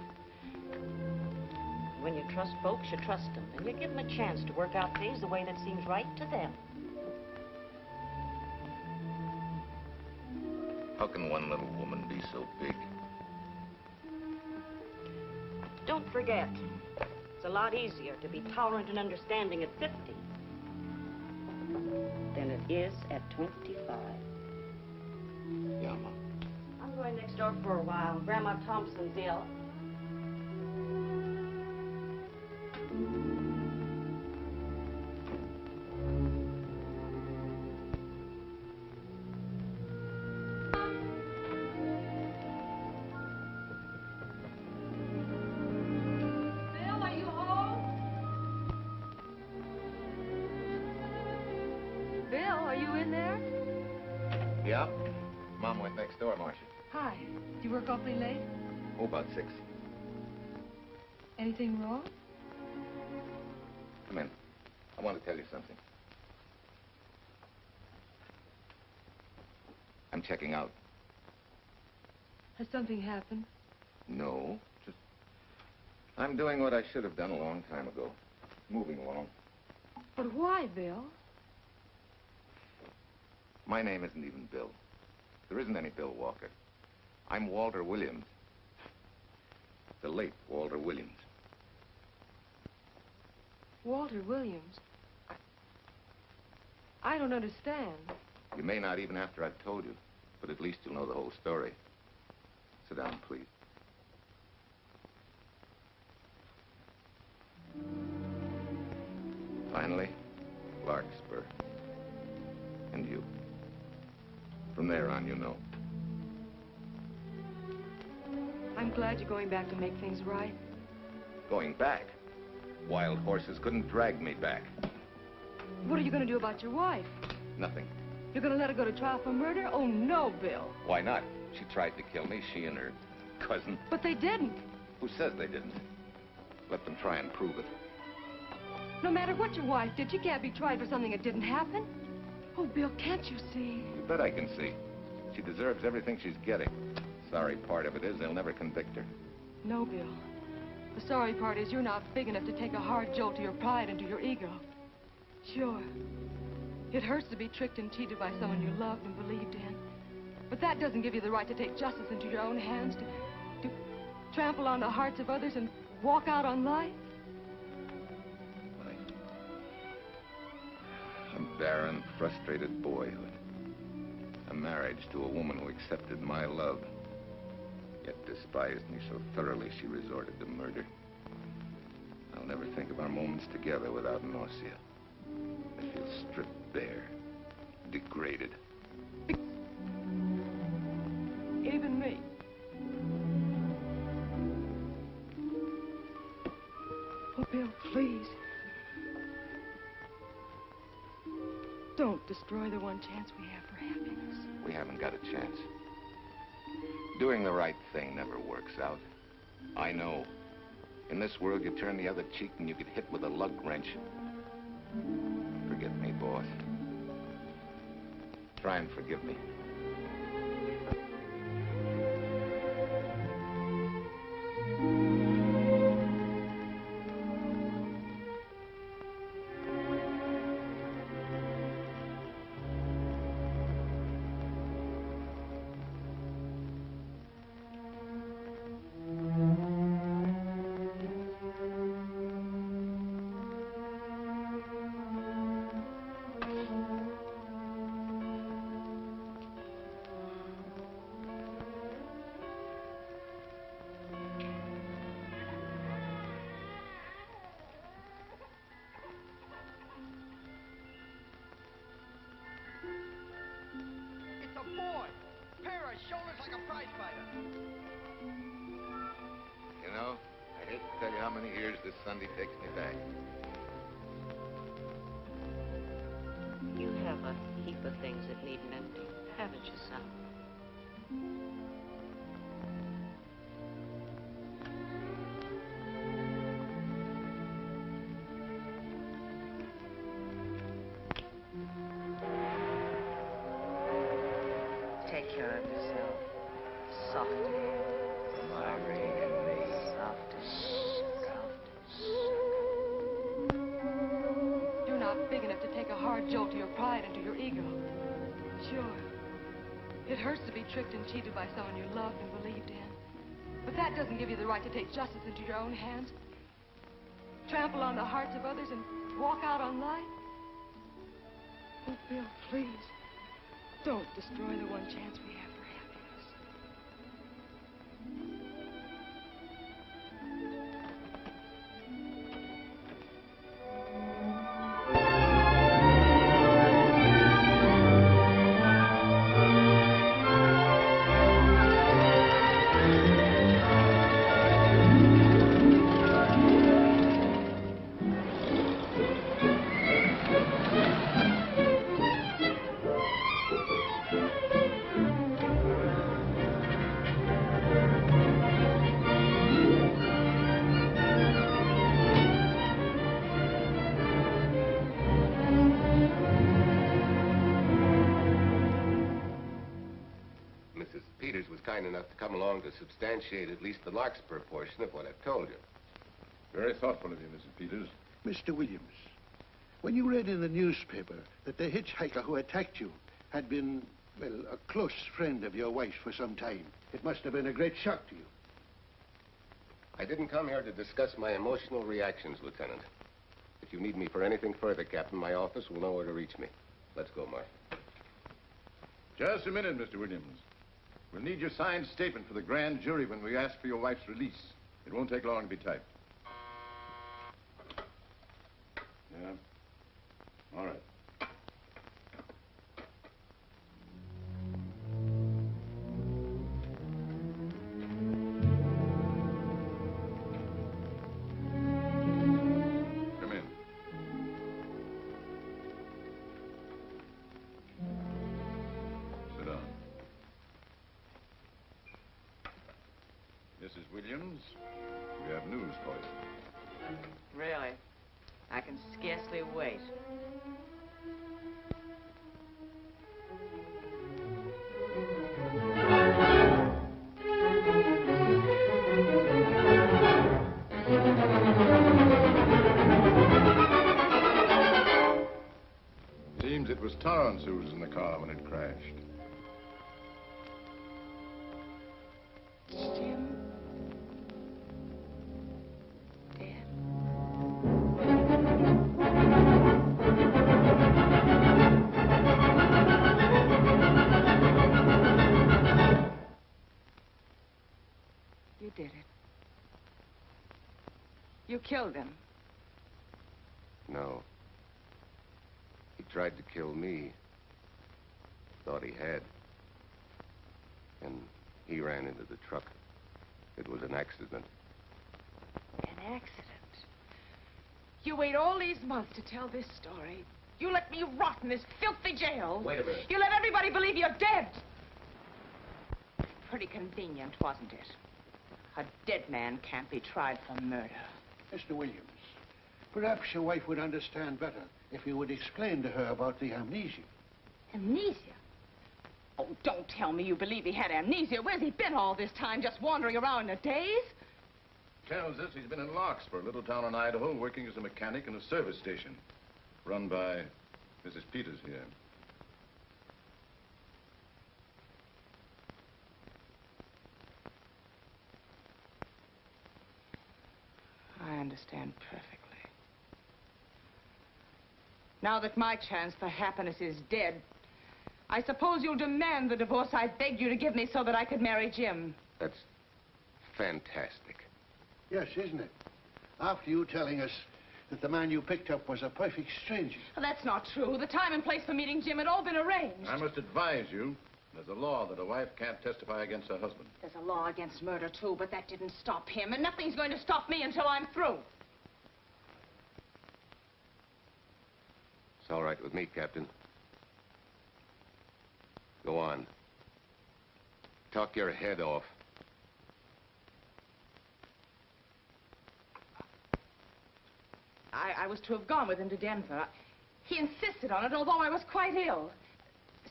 When you trust folks, you trust them, and you give them a chance to work out things the way that seems right to them. How can one little woman be so big? Don't forget, it's a lot easier to be tolerant and understanding at 50 than it is at 25. Yeah, Mom. I'm going next door for a while. Grandma Thompson's ill. Yeah? Mom went next door, Marsha. Hi. Do you work awfully late? Oh, about 6. Anything wrong? Come in. I want to tell you something. I'm checking out. Has something happened? No, just... I'm doing what I should have done a long time ago. Moving along. But why, Bill? My name isn't even Bill. There isn't any Bill Walker. I'm Walter Williams. The late Walter Williams. Walter Williams? I don't understand. You may not even after I've told you, but at least you'll know the whole story. Sit down, please. Finally, Larkspur. And you. From there on, you know. I'm glad you're going back to make things right. Going back? Wild horses couldn't drag me back. What are you going to do about your wife? Nothing. You're going to let her go to trial for murder? Oh, no, Bill. Why not? She tried to kill me, she and her cousin. But they didn't. Who says they didn't? Let them try and prove it. No matter what your wife did, she can't be tried for something that didn't happen. Oh, Bill, can't you see? You bet I can see. She deserves everything she's getting. Sorry part of it is they'll never convict her. No, Bill. The sorry part is you're not big enough to take a hard jolt to your pride and to your ego. Sure. It hurts to be tricked and cheated by someone you loved and believed in. But that doesn't give you the right to take justice into your own hands, to trample on the hearts of others and walk out on life. A barren, frustrated boyhood. A marriage to a woman who accepted my love, yet despised me so thoroughly she resorted to murder. I'll never think of our moments together without nausea. I feel stripped bare, degraded. Even me. Oh, Bill, please. Don't destroy the one chance we have for happiness. We haven't got a chance. Doing the right thing never works out. I know. In this world, you turn the other cheek and you get hit with a lug wrench. Forget me, boss. Try and forgive me. like a prize fighter. You know, I hate to tell you how many years this Sunday takes me back. You have a heap of things that need mending, haven't you, son? Take care of yourself. Softly. Irene. You're not big enough to take a hard jolt to your pride and to your ego. Sure. It hurts to be tricked and cheated by someone you loved and believed in. But that doesn't give you the right to take justice into your own hands. Trample on the hearts of others and walk out on life. Oh, Bill, please. Don't destroy the one chance we have for happiness. Enough to come along to substantiate at least the Larkspur portion of what I've told you. Very thoughtful of you, Mrs. Peters. Mr. Williams, when you read in the newspaper that the hitchhiker who attacked you had been, well, a close friend of your wife's for some time, it must have been a great shock to you. I didn't come here to discuss my emotional reactions, Lieutenant. If you need me for anything further, Captain, my office will know where to reach me. Let's go, Marsha. Just a minute, Mr. Williams. We'll need your signed statement for the grand jury when we ask for your wife's release. It won't take long to be typed. Yeah. All right. Come in. Sit down. Mrs. Williams, we have news for you. Really? I can scarcely wait. Seems it was Torrance who was in the car when it crashed. Jim? You did it. You killed him. No. He tried to kill me. Thought he had. And he ran into the truck. It was an accident. An accident? You wait all these months to tell this story. You let me rot in this filthy jail. Wait a minute. You let everybody believe you're dead. Pretty convenient, wasn't it? A dead man can't be tried for murder. Mr. Williams, perhaps your wife would understand better if you would explain to her about the amnesia. Amnesia? Oh, don't tell me you believe he had amnesia. Where's he been all this time, just wandering around in a daze? Tells us he's been in Larkspur, a little town in Idaho, working as a mechanic in a service station. Run by Mrs. Peters here. I understand perfectly. Now that my chance for happiness is dead, I suppose you'll demand the divorce I begged you to give me so that I could marry Jim. That's fantastic. Yes, isn't it? After you telling us that the man you picked up was a perfect stranger. Well, that's not true. The time and place for meeting Jim had all been arranged. I must advise you There's a law that a wife can't testify against her husband. There's a law against murder, too, but that didn't stop him, and nothing's going to stop me until I'm through. It's all right with me, Captain. Go on. Talk your head off. I was to have gone with him to Denver. He insisted on it, although I was quite ill.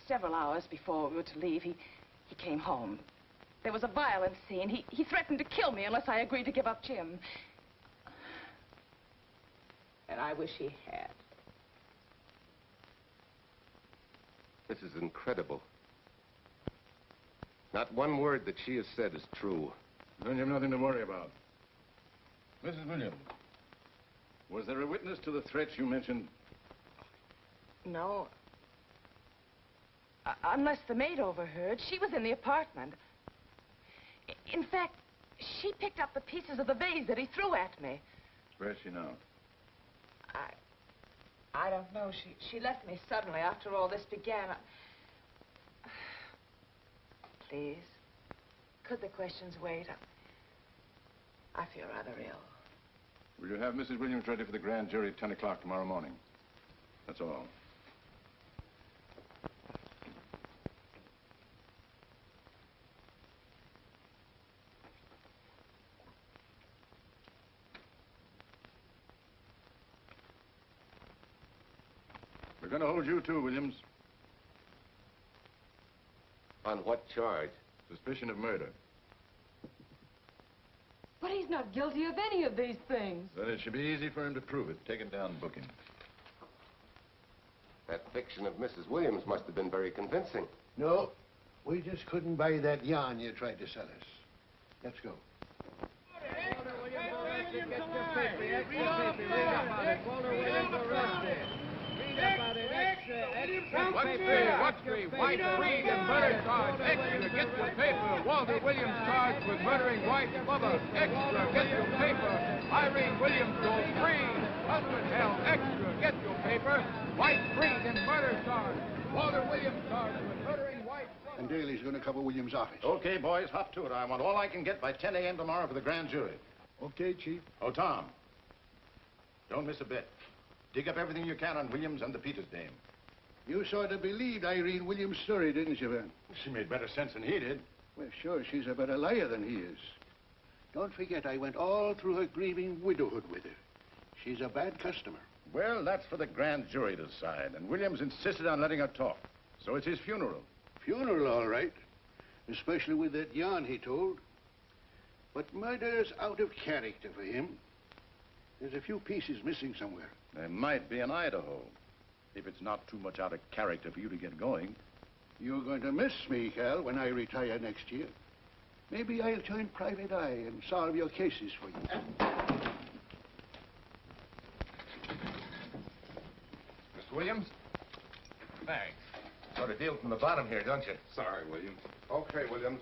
Several hours before we were to leave, he came home. There was a violent scene. He threatened to kill me unless I agreed to give up Jim. And I wish he had. This is incredible. Not one word that she has said is true. Then you've nothing to worry about. Mrs. Williams, was there a witness to the threats you mentioned? No. Unless the maid overheard. She was in the apartment. In fact, she picked up the pieces of the vase that he threw at me. Where is she now? I don't know. She left me suddenly after all this began. Please, could the questions wait? I feel rather ill. Will you have Mrs. Williams ready for the grand jury at 10 o'clock tomorrow morning? That's all. We're going to hold you too, Williams. On what charge? Suspicion of murder. But he's not guilty of any of these things. Then it should be easy for him to prove it. Take him down and book him. That fiction of Mrs. Williams must have been very convincing. No, we just couldn't buy that yarn you tried to sell us. Let's go. What's the White Freed and murder charge? Extra, get your paper. Walter Williams charged with murdering White Bubba. Extra, get your paper. Irene Williams goes free. Husband held. Extra, get your paper. White Freed and murder charge. Walter Williams charged with murdering White Bubba. And Daly's going to cover Williams' office. Okay, boys, hop to it. I want all I can get by 10 a.m. tomorrow for the grand jury. Okay, Chief. Oh, Tom, don't miss a bit. Dig up everything you can on Williams and the Peters dame. You sort of believed Irene Williams' story, didn't you, Ben? She made better sense than he did. Well, sure, she's a better liar than he is. Don't forget, I went all through her grieving widowhood with her. She's a bad customer. Well, that's for the grand jury to decide, and Williams insisted on letting her talk. So it's his funeral. Funeral, all right. Especially with that yarn he told. But murder's out of character for him. There's a few pieces missing somewhere. There might be in Idaho, if it's not too much out of character for you to get going. You're going to miss me, Cal, when I retire next year. Maybe I'll join Private Eye and solve your cases for you. Mr. Williams? Thanks. Got a deal from the bottom here, don't you? Sorry, Williams. Okay, Williams.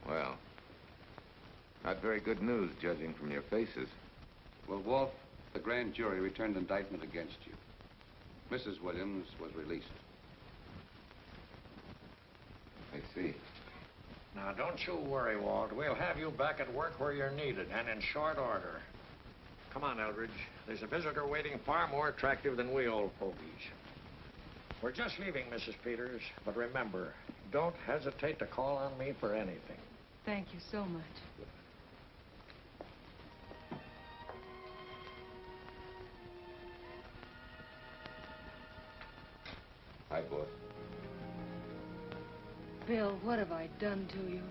Well, not very good news, judging from your faces. Well, Wolf, the grand jury returned indictment against you. Mrs. Williams was released. I see. Now, don't you worry, Walt. We'll have you back at work where you're needed, and in short order. Come on, Eldridge. There's a visitor waiting far more attractive than we old fogies. We're just leaving, Mrs. Peters, but remember, don't hesitate to call on me for anything. Thank you so much. Hi, boss. Bill, what have I done to you?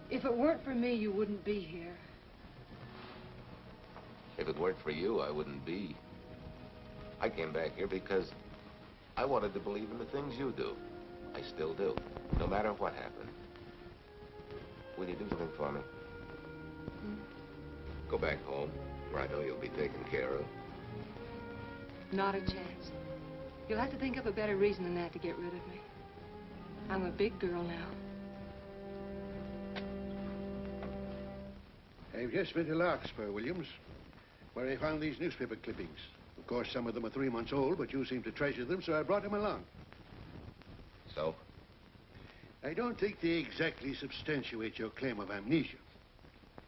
If it weren't for me, you wouldn't be here. If it weren't for you, I wouldn't be. I came back here because I wanted to believe in the things you do. I still do, no matter what happened. Will you do something for me? Go back home, where I know you'll be taken care of. Not a chance. You'll have to think up a better reason than that to get rid of me. I'm a big girl now. I've just been to Larkspur, Williams, where I found these newspaper clippings. Of Of course, some of them are 3 months old, but you seem to treasure them, so I brought them along. So? I don't think they exactly substantiate your claim of amnesia.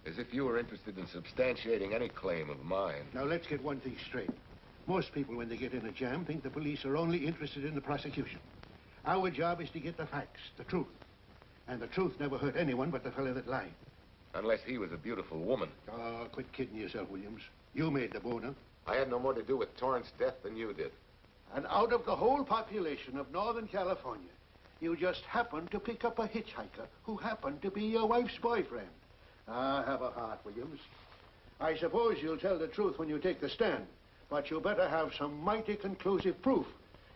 As if you were interested in substantiating any claim of mine. Now, let's get one thing straight. Most people, when they get in a jam, think the police are only interested in the prosecution. Our job is to get the facts, the truth. And the truth never hurt anyone but the fellow that lied. Unless he was a beautiful woman. Oh, quit kidding yourself, Williams. You made the boner. I had no more to do with Torrance's death than you did. And out of the whole population of Northern California, you just happened to pick up a hitchhiker who happened to be your wife's boyfriend. Ah, have a heart, Williams. I suppose you'll tell the truth when you take the stand, but you better have some mighty conclusive proof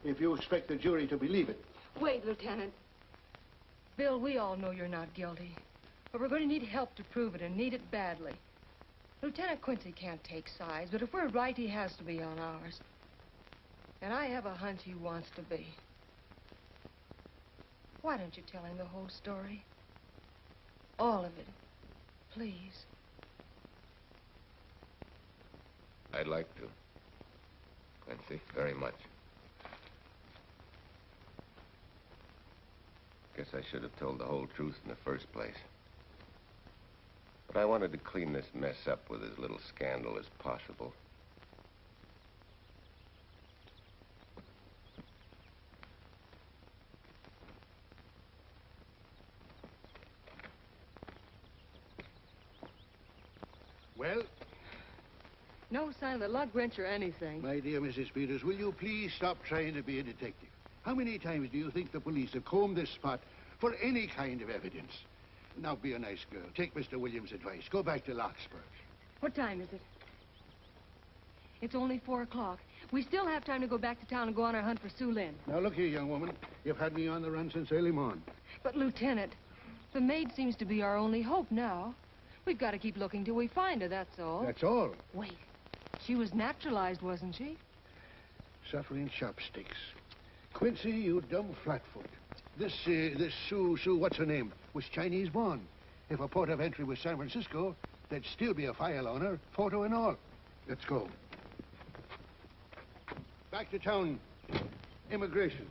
if you expect the jury to believe it. Wait, Lieutenant. Bill, we all know you're not guilty, but we're going to need help to prove it, and need it badly. Lieutenant Quincy can't take sides, but if we're right, he has to be on ours. And I have a hunch he wants to be. Why don't you tell him the whole story? All of it. Please. I'd like to. Quincy, very much. Guess I should have told the whole truth in the first place. But I wanted to clean this mess up with as little scandal as possible. Well? No sign of the lug wrench or anything. My dear Mrs. Peters, will you please stop trying to be a detective? How many times do you think the police have combed this spot for any kind of evidence? Now, be a nice girl. Take Mr. Williams' advice. Go back to Larkspur. What time is it? It's only 4 o'clock. We still have time to go back to town and go on our hunt for Sue Lynn. Now, look here, young woman. You've had me on the run since early morning. But, Lieutenant, the maid seems to be our only hope now. We've got to keep looking till we find her, that's all. That's all? Wait. She was naturalized, wasn't she? Suffering chopsticks. Quincy, you dumb flatfoot. This Sue, what's her name, was Chinese born. If her port of entry was San Francisco, there'd still be a file on her, photo and all. Let's go. Back to town. Immigration.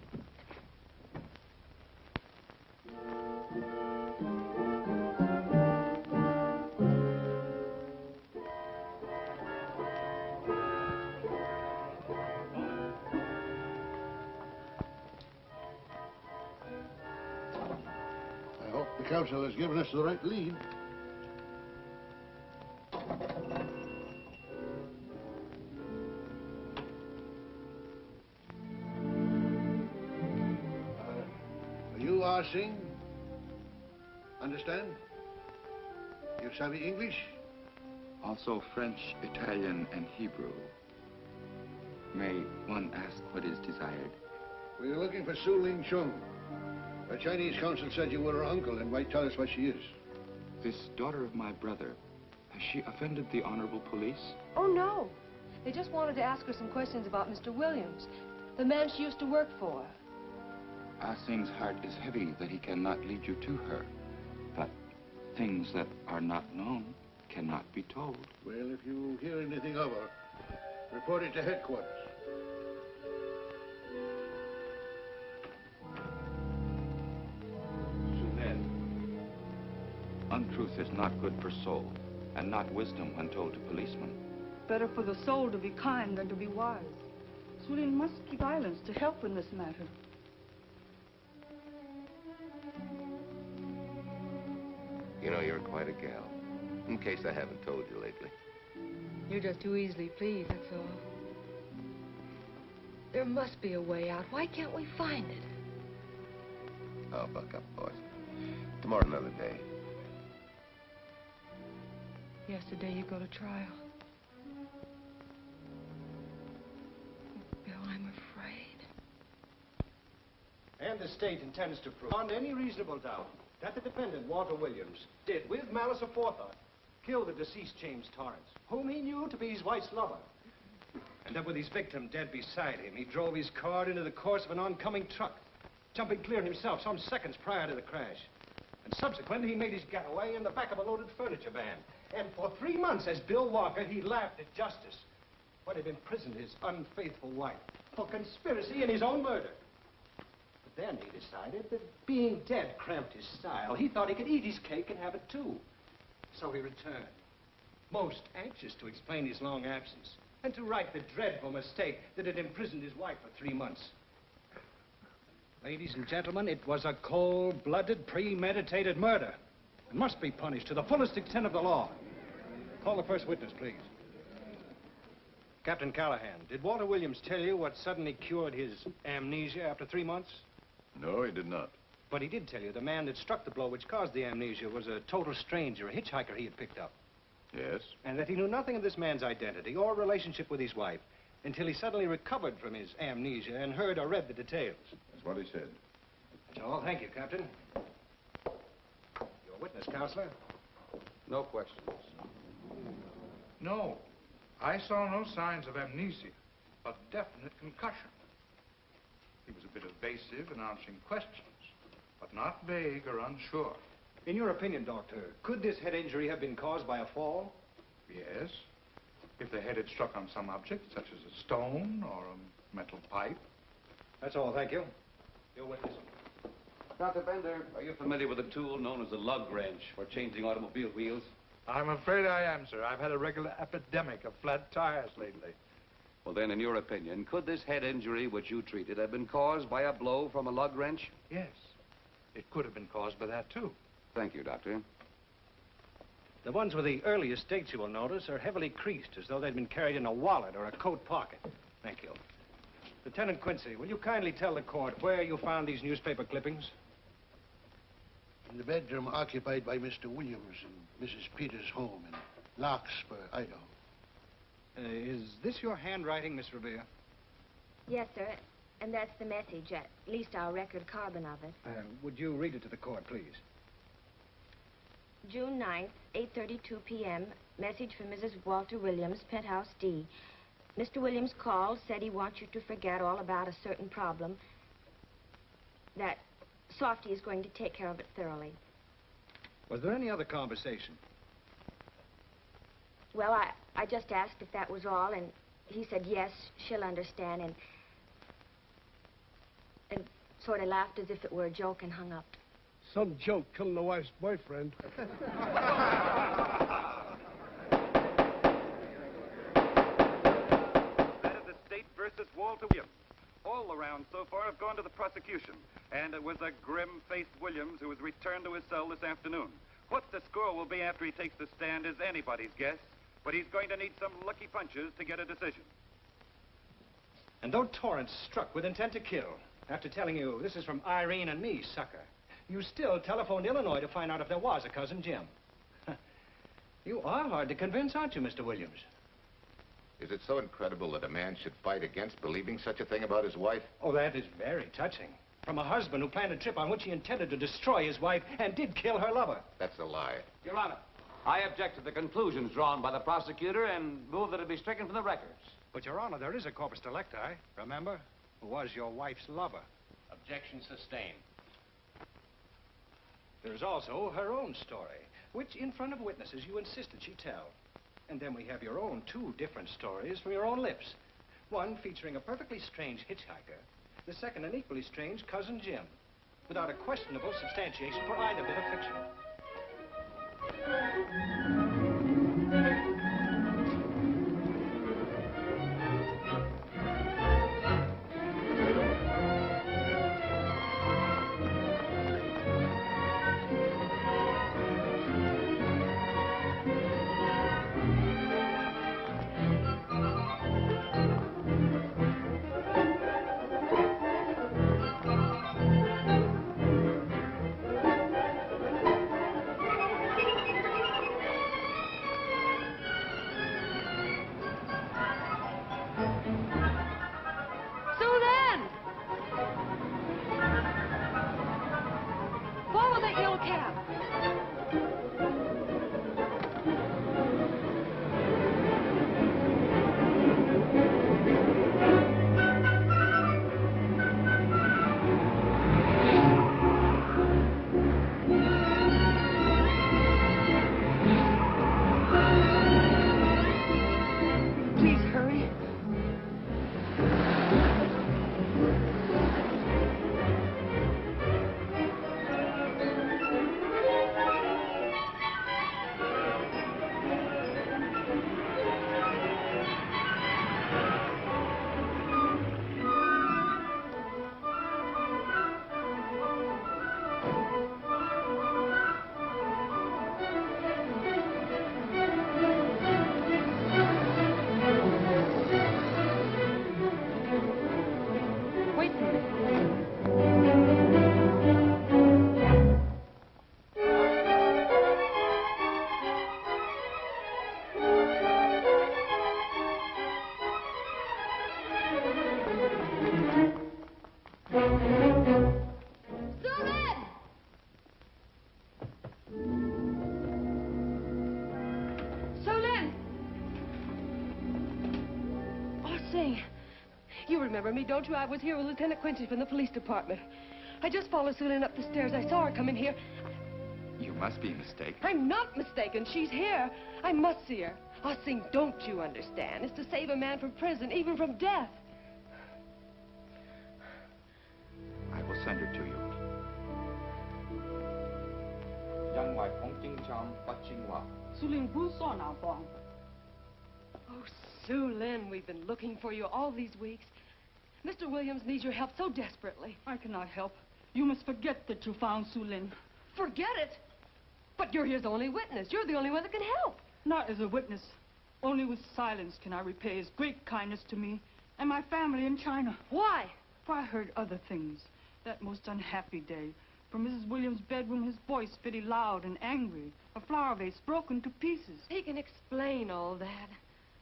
The council has given us the right lead. You are sing? Understand? You savvy English? Also French, Italian, and Hebrew. May one ask what is desired? We're looking for Su Ling Chung. The Chinese consul said you were her uncle and might tell us what she is. This daughter of my brother, has she offended the honorable police? Oh, no. They just wanted to ask her some questions about Mr. Williams, the man she used to work for. Ah Sing's heart is heavy that he cannot lead you to her. But things that are not known cannot be told. Well, if you hear anything of her, report it to headquarters. Untruth is not good for soul, and not wisdom when told to policemen. Better for the soul to be kind than to be wise. Su Lin must keep silence to help in this matter. You know, you're quite a gal. In case I haven't told you lately. You're just too easily pleased, that's all. There must be a way out. Why can't we find it? Oh, buck up, boys. Tomorrow, another day. Yesterday you go to trial. Bill, I'm afraid. And the state intends to prove, beyond any reasonable doubt, that the defendant, Walter Williams, did, with malice aforethought, kill the deceased James Torrance, whom he knew to be his wife's lover. And that with his victim dead beside him, he drove his car into the course of an oncoming truck, jumping clear himself some seconds prior to the crash. And subsequently, he made his getaway in the back of a loaded furniture van. And for 3 months, as Bill Walker, he laughed at justice. would have imprisoned his unfaithful wife for conspiracy in his own murder. But then he decided that being dead cramped his style. He thought he could eat his cake and have it too. So he returned, most anxious to explain his long absence and to right the dreadful mistake that had imprisoned his wife for 3 months. Ladies and gentlemen, it was a cold-blooded, premeditated murder and must be punished to the fullest extent of the law. Call the first witness, please. Captain Callahan, did Walter Williams tell you what suddenly cured his amnesia after 3 months? No, he did not. But he did tell you the man that struck the blow which caused the amnesia was a total stranger, a hitchhiker he had picked up. Yes? And that he knew nothing of this man's identity or relationship with his wife until he suddenly recovered from his amnesia and heard or read the details. That's what he said. That's all. Thank you, Captain. Your witness, Counselor. No questions. No. I saw no signs of amnesia, but definite concussion. He was a bit evasive in answering questions, but not vague or unsure. In your opinion, Doctor, could this head injury have been caused by a fall? Yes. If the head had struck on some object, such as a stone or a metal pipe. That's all, thank you. Your witness. Dr. Bender, are you familiar with a tool known as a lug wrench for changing automobile wheels? I'm afraid I am, sir. I've had a regular epidemic of flat tires lately. Well, then, in your opinion, could this head injury which you treated have been caused by a blow from a lug wrench? Yes. It could have been caused by that, too. Thank you, Doctor. The ones with the earliest dates, you will notice, are heavily creased, as though they'd been carried in a wallet or a coat pocket. Thank you. Lieutenant Quincy, will you kindly tell the court where you found these newspaper clippings? In the bedroom occupied by Mr. Williams and Mrs. Peters' home in Larkspur, Idaho. Is this your handwriting, Miss Revere? Yes, sir. And that's the message, at least our record carbon of it. Would you read it to the court, please? June 9th, 8:32 p.m. Message from Mrs. Walter Williams, Penthouse D. Mr. Williams called, said he wants you to forget all about a certain problem. That Softy is going to take care of it thoroughly. Was there any other conversation? Well, I just asked if that was all, and he said yes, she'll understand, and sort of laughed as if it were a joke and hung up. Some joke killing the wife's boyfriend. That is the state versus Walter Williams. All the rounds so far have gone to the prosecution, and it was a grim-faced Williams who was returned to his cell this afternoon. What the score will be after he takes the stand is anybody's guess, but he's going to need some lucky punches to get a decision. And though Torrance struck with intent to kill, after telling you this is from Irene and me, sucker, you still telephoned Illinois to find out if there was a cousin Jim. You are hard to convince, aren't you, Mr. Williams? Is it so incredible that a man should fight against believing such a thing about his wife? Oh, that is very touching. From a husband who planned a trip on which he intended to destroy his wife and did kill her lover. That's a lie. Your Honor, I object to the conclusions drawn by the prosecutor and move that it be stricken from the records. But, Your Honor, there is a corpus delicti, remember? Who was your wife's lover. Objection sustained. There's also her own story, which, in front of witnesses, you insisted she tell. And then we have your own two different stories from your own lips. One featuring a perfectly strange hitchhiker, the second an equally strange cousin Jim, without a questionable substantiation for either bit of fiction. remember me, don't you? I was here with Lieutenant Quincy from the police department. I just followed Sue Lynn up the stairs. I saw her come in here. You must be mistaken. I'm not mistaken. She's here. I must see her. Our thing, don't you understand, is to save a man from prison, even from death. I will send her to you. Oh, Sue Lynn, we've been looking for you all these weeks. Mr. Williams needs your help so desperately. I cannot help. You must forget that you found Sue Lynn. Forget it? But you're his only witness. You're the only one that can help. Not as a witness. Only with silence can I repay his great kindness to me and my family in China. Why? For I heard other things. That most unhappy day. From Mrs. Williams' bedroom, his voice pretty loud and angry. A flower vase broken to pieces. He can explain all that.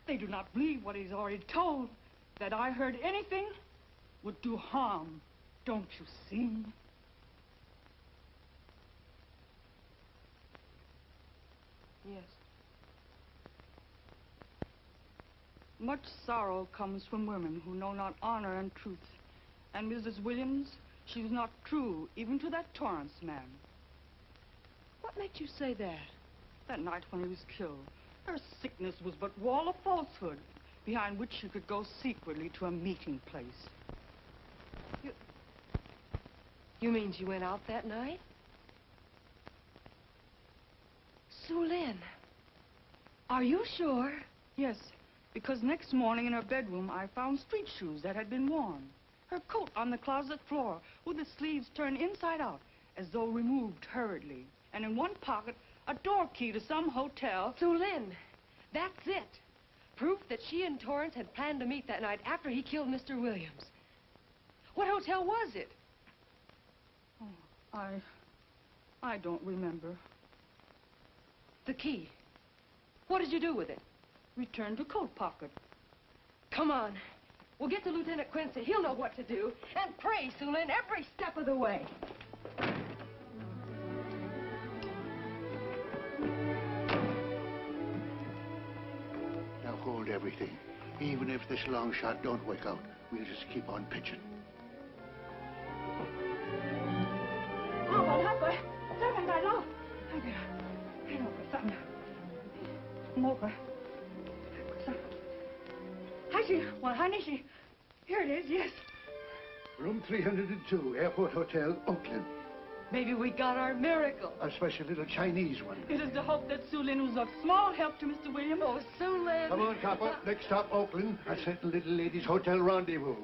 They do not believe what he's already told. That I heard anything would do harm. Don't you see? Yes. Much sorrow comes from women who know not honor and truth. And Mrs. Williams, she was not true even to that Torrance man. What made you say that? That night when he was killed, her sickness was but wall of falsehood, behind which she could go secretly to a meeting place. You mean she went out that night? Sue Lynn, are you sure? Yes, because next morning in her bedroom I found street shoes that had been worn. Her coat on the closet floor with the sleeves turned inside out as though removed hurriedly. And in one pocket, a door key to some hotel. Sue Lynn, that's it. Proof that she and Torrance had planned to meet that night after he killed Mr. Williams. What hotel was it? Oh, I don't remember. The key. What did you do with it? Returned to coat pocket. Come on. We'll get to Lieutenant Quincy. He'll know what to do. And pray, Sue Lynn, every step of the way. Now hold everything. Even if this long shot don't work out, we'll just keep on pitching. Here it is, yes. Room 302, Airport Hotel, Oakland. Maybe we got our miracle. A special little Chinese one. It is to hope that Sue Lynn was of small help to Mr. Williams. Oh, Sue Lynn. Come on, copper. Next stop, Oakland. A certain little lady's hotel rendezvous.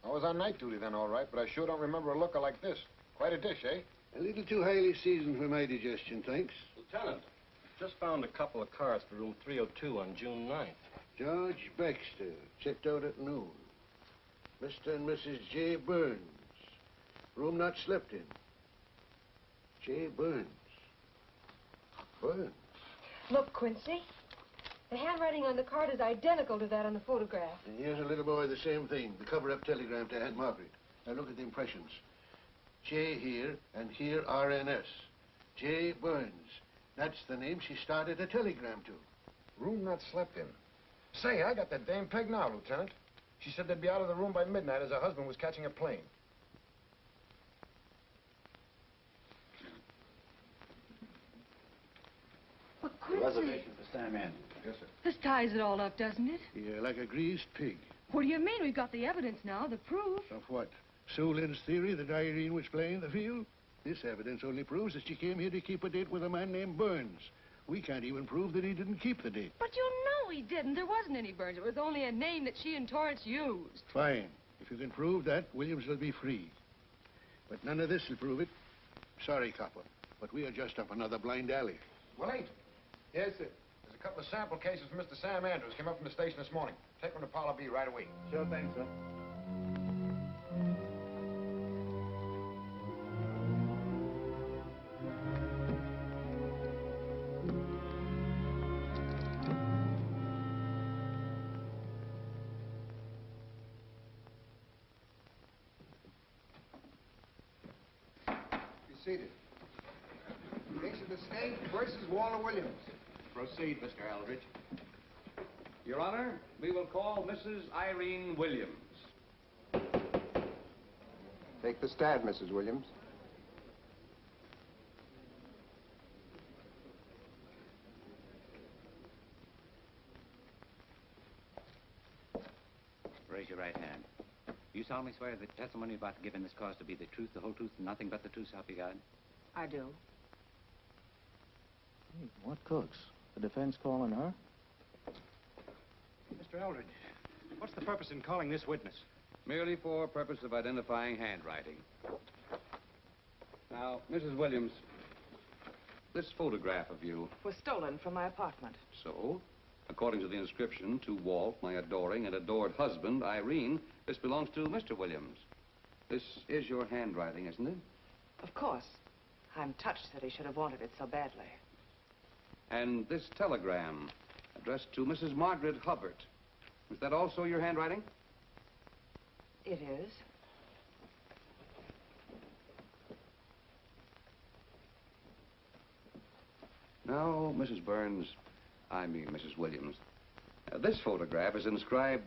I was on night duty then, all right, but I sure don't remember a looker like this. Quite a dish, eh? A little too highly seasoned for my digestion, thanks. Lieutenant, just found a couple of cars for room 302 on June 9th. George Baxter, checked out at noon. Mr. and Mrs. J. Burns. Room not slept in. J. Burns. Burns. Look, Quincy. The handwriting on the card is identical to that on the photograph. And here's a little boy, the same thing. The cover-up telegram to Aunt Margaret. Now look at the impressions. J here, and here RNS. J. Burns. That's the name she started a telegram to. Room not slept in. Say, I got that dame pegged now, Lieutenant. She said they'd be out of the room by midnight as her husband was catching a plane. But Quincy... Reservation for Sam Andrews. Yes, sir. This ties it all up, doesn't it? Yeah, like a greased pig. What do you mean? We've got the evidence now, the proof. Of what? Sue Lynn's theory that Irene was playing the field? This evidence only proves that she came here to keep a date with a man named Burns. We can't even prove that he didn't keep the date. But you know he didn't. There wasn't any Burns. It was only a name that she and Torrance used. Fine. If you can prove that, Williams will be free. But none of this will prove it. Sorry, copper, but we are just up another blind alley. Well, ain't. Yes, sir. There's a couple of sample cases from Mr. Sam Andrews. Came up from the station this morning. Take them to Parlor B right away. Sure thing, sir. Seated. Case of the state versus Walter Williams. Proceed, Mr. Aldrich. Your Honor, we will call Mrs. Irene Williams. Take the stand, Mrs. Williams. Raise your right hand. You solemnly swear that the testimony you're about to give in this cause to be the truth, the whole truth, and nothing but the truth, so help you God? I do. Hey, what cooks? The defense calling her? Mr. Eldridge, what's the purpose in calling this witness? Merely for purpose of identifying handwriting. Now, Mrs. Williams, this photograph of you... Was stolen from my apartment. So, according to the inscription, to Walt, my adoring and adored husband, Irene, this belongs to Mr. Williams. This is your handwriting, isn't it? Of course. I'm touched that he should have wanted it so badly. And this telegram, addressed to Mrs. Margaret Hubbard. Is that also your handwriting? It is. Now, Mrs. Burns, I mean Mrs. Williams, this photograph is inscribed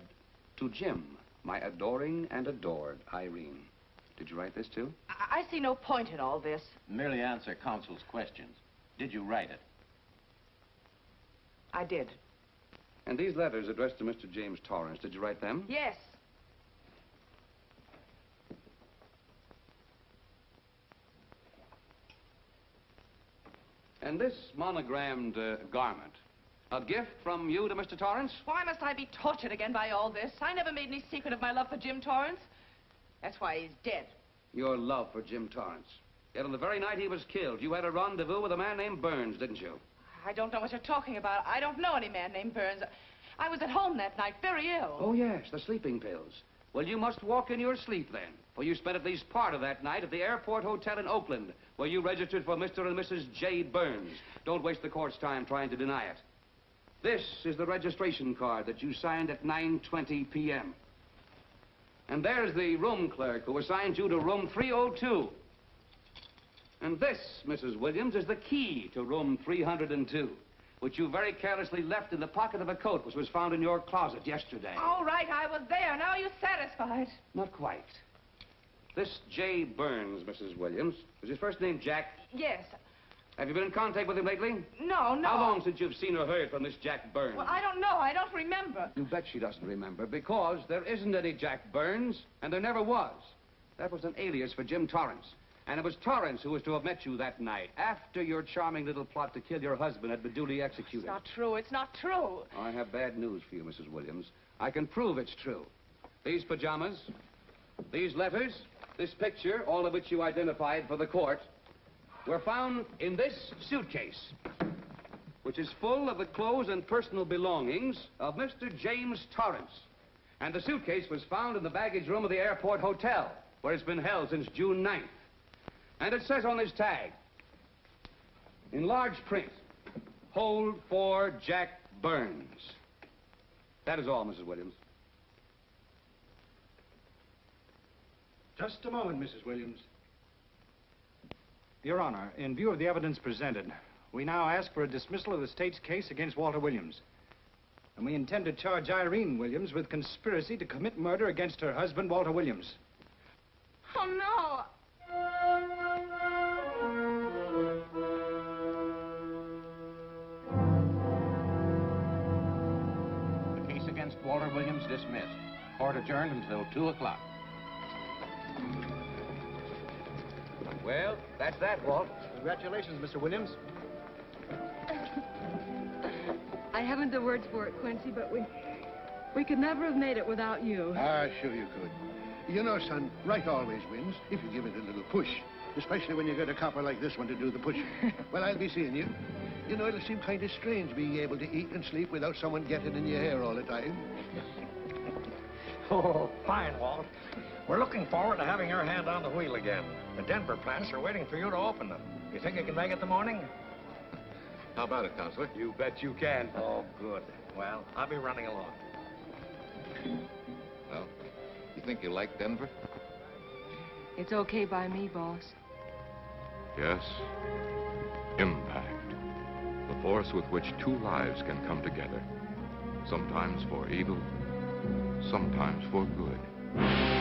to Jim, my adoring and adored Irene. Did you write this, too? I see no point in all this. Merely answer counsel's questions. Did you write it? I did. And these letters addressed to Mr. James Torrance, did you write them? Yes. And this monogrammed garment, a gift from you to Mr. Torrance? Why must I be tortured again by all this? I never made any secret of my love for Jim Torrance. That's why he's dead. Your love for Jim Torrance. Yet on the very night he was killed, you had a rendezvous with a man named Burns, didn't you? I don't know what you're talking about. I don't know any man named Burns. I was at home that night, very ill. Oh, yes, the sleeping pills. Well, you must walk in your sleep then, for you spent at least part of that night at the Airport Hotel in Oakland, where you registered for Mr. and Mrs. J. Burns. Don't waste the court's time trying to deny it. This is the registration card that you signed at 9:20 p.m. And there's the room clerk who assigned you to room 302. And this, Mrs. Williams, is the key to room 302, which you very carelessly left in the pocket of a coat which was found in your closet yesterday. All right, I was there. Now are you satisfied? Not quite. This J. Burns, Mrs. Williams, was his first name Jack? Yes. Have you been in contact with him lately? No. How long since you've seen or heard from this Jack Burns? Well, I don't know. I don't remember. You bet she doesn't remember, because there isn't any Jack Burns, and there never was. That was an alias for Jim Torrance. And it was Torrance who was to have met you that night, after your charming little plot to kill your husband had been duly executed. It's not true. It's not true. I have bad news for you, Mrs. Williams. I can prove it's true. These pajamas, these letters, this picture, all of which you identified for the court, were found in this suitcase, which is full of the clothes and personal belongings of Mr. James Torrance. And the suitcase was found in the baggage room of the Airport Hotel, where it's been held since June 9th. And it says on this tag, in large print, hold for Jack Burns. That is all, Mrs. Williams. Just a moment, Mrs. Williams. Your Honor, in view of the evidence presented, we now ask for a dismissal of the state's case against Walter Williams. And we intend to charge Irene Williams with conspiracy to commit murder against her husband, Walter Williams. Oh, no. The case against Walter Williams dismissed. Court adjourned until 2 o'clock. Well, that's that, Walt. Congratulations, Mr. Williams. I haven't the words for it, Quincy, but we could never have made it without you. Ah, sure you could. You know, son, right always wins if you give it a little push. Especially when you get a copper like this one to do the pushing. Well, I'll be seeing you. You know, it'll seem kind of strange being able to eat and sleep without someone getting in your hair all the time. Oh, fine, Walt. We're looking forward to having your hand on the wheel again. The Denver plants are waiting for you to open them. You think you can make it the morning? How about it, Counselor? You bet you can. Oh, good. Well, I'll be running along. Well, you think you like Denver? It's okay by me, boss. Yes. Impact. The force with which two lives can come together. Sometimes for evil, sometimes for good.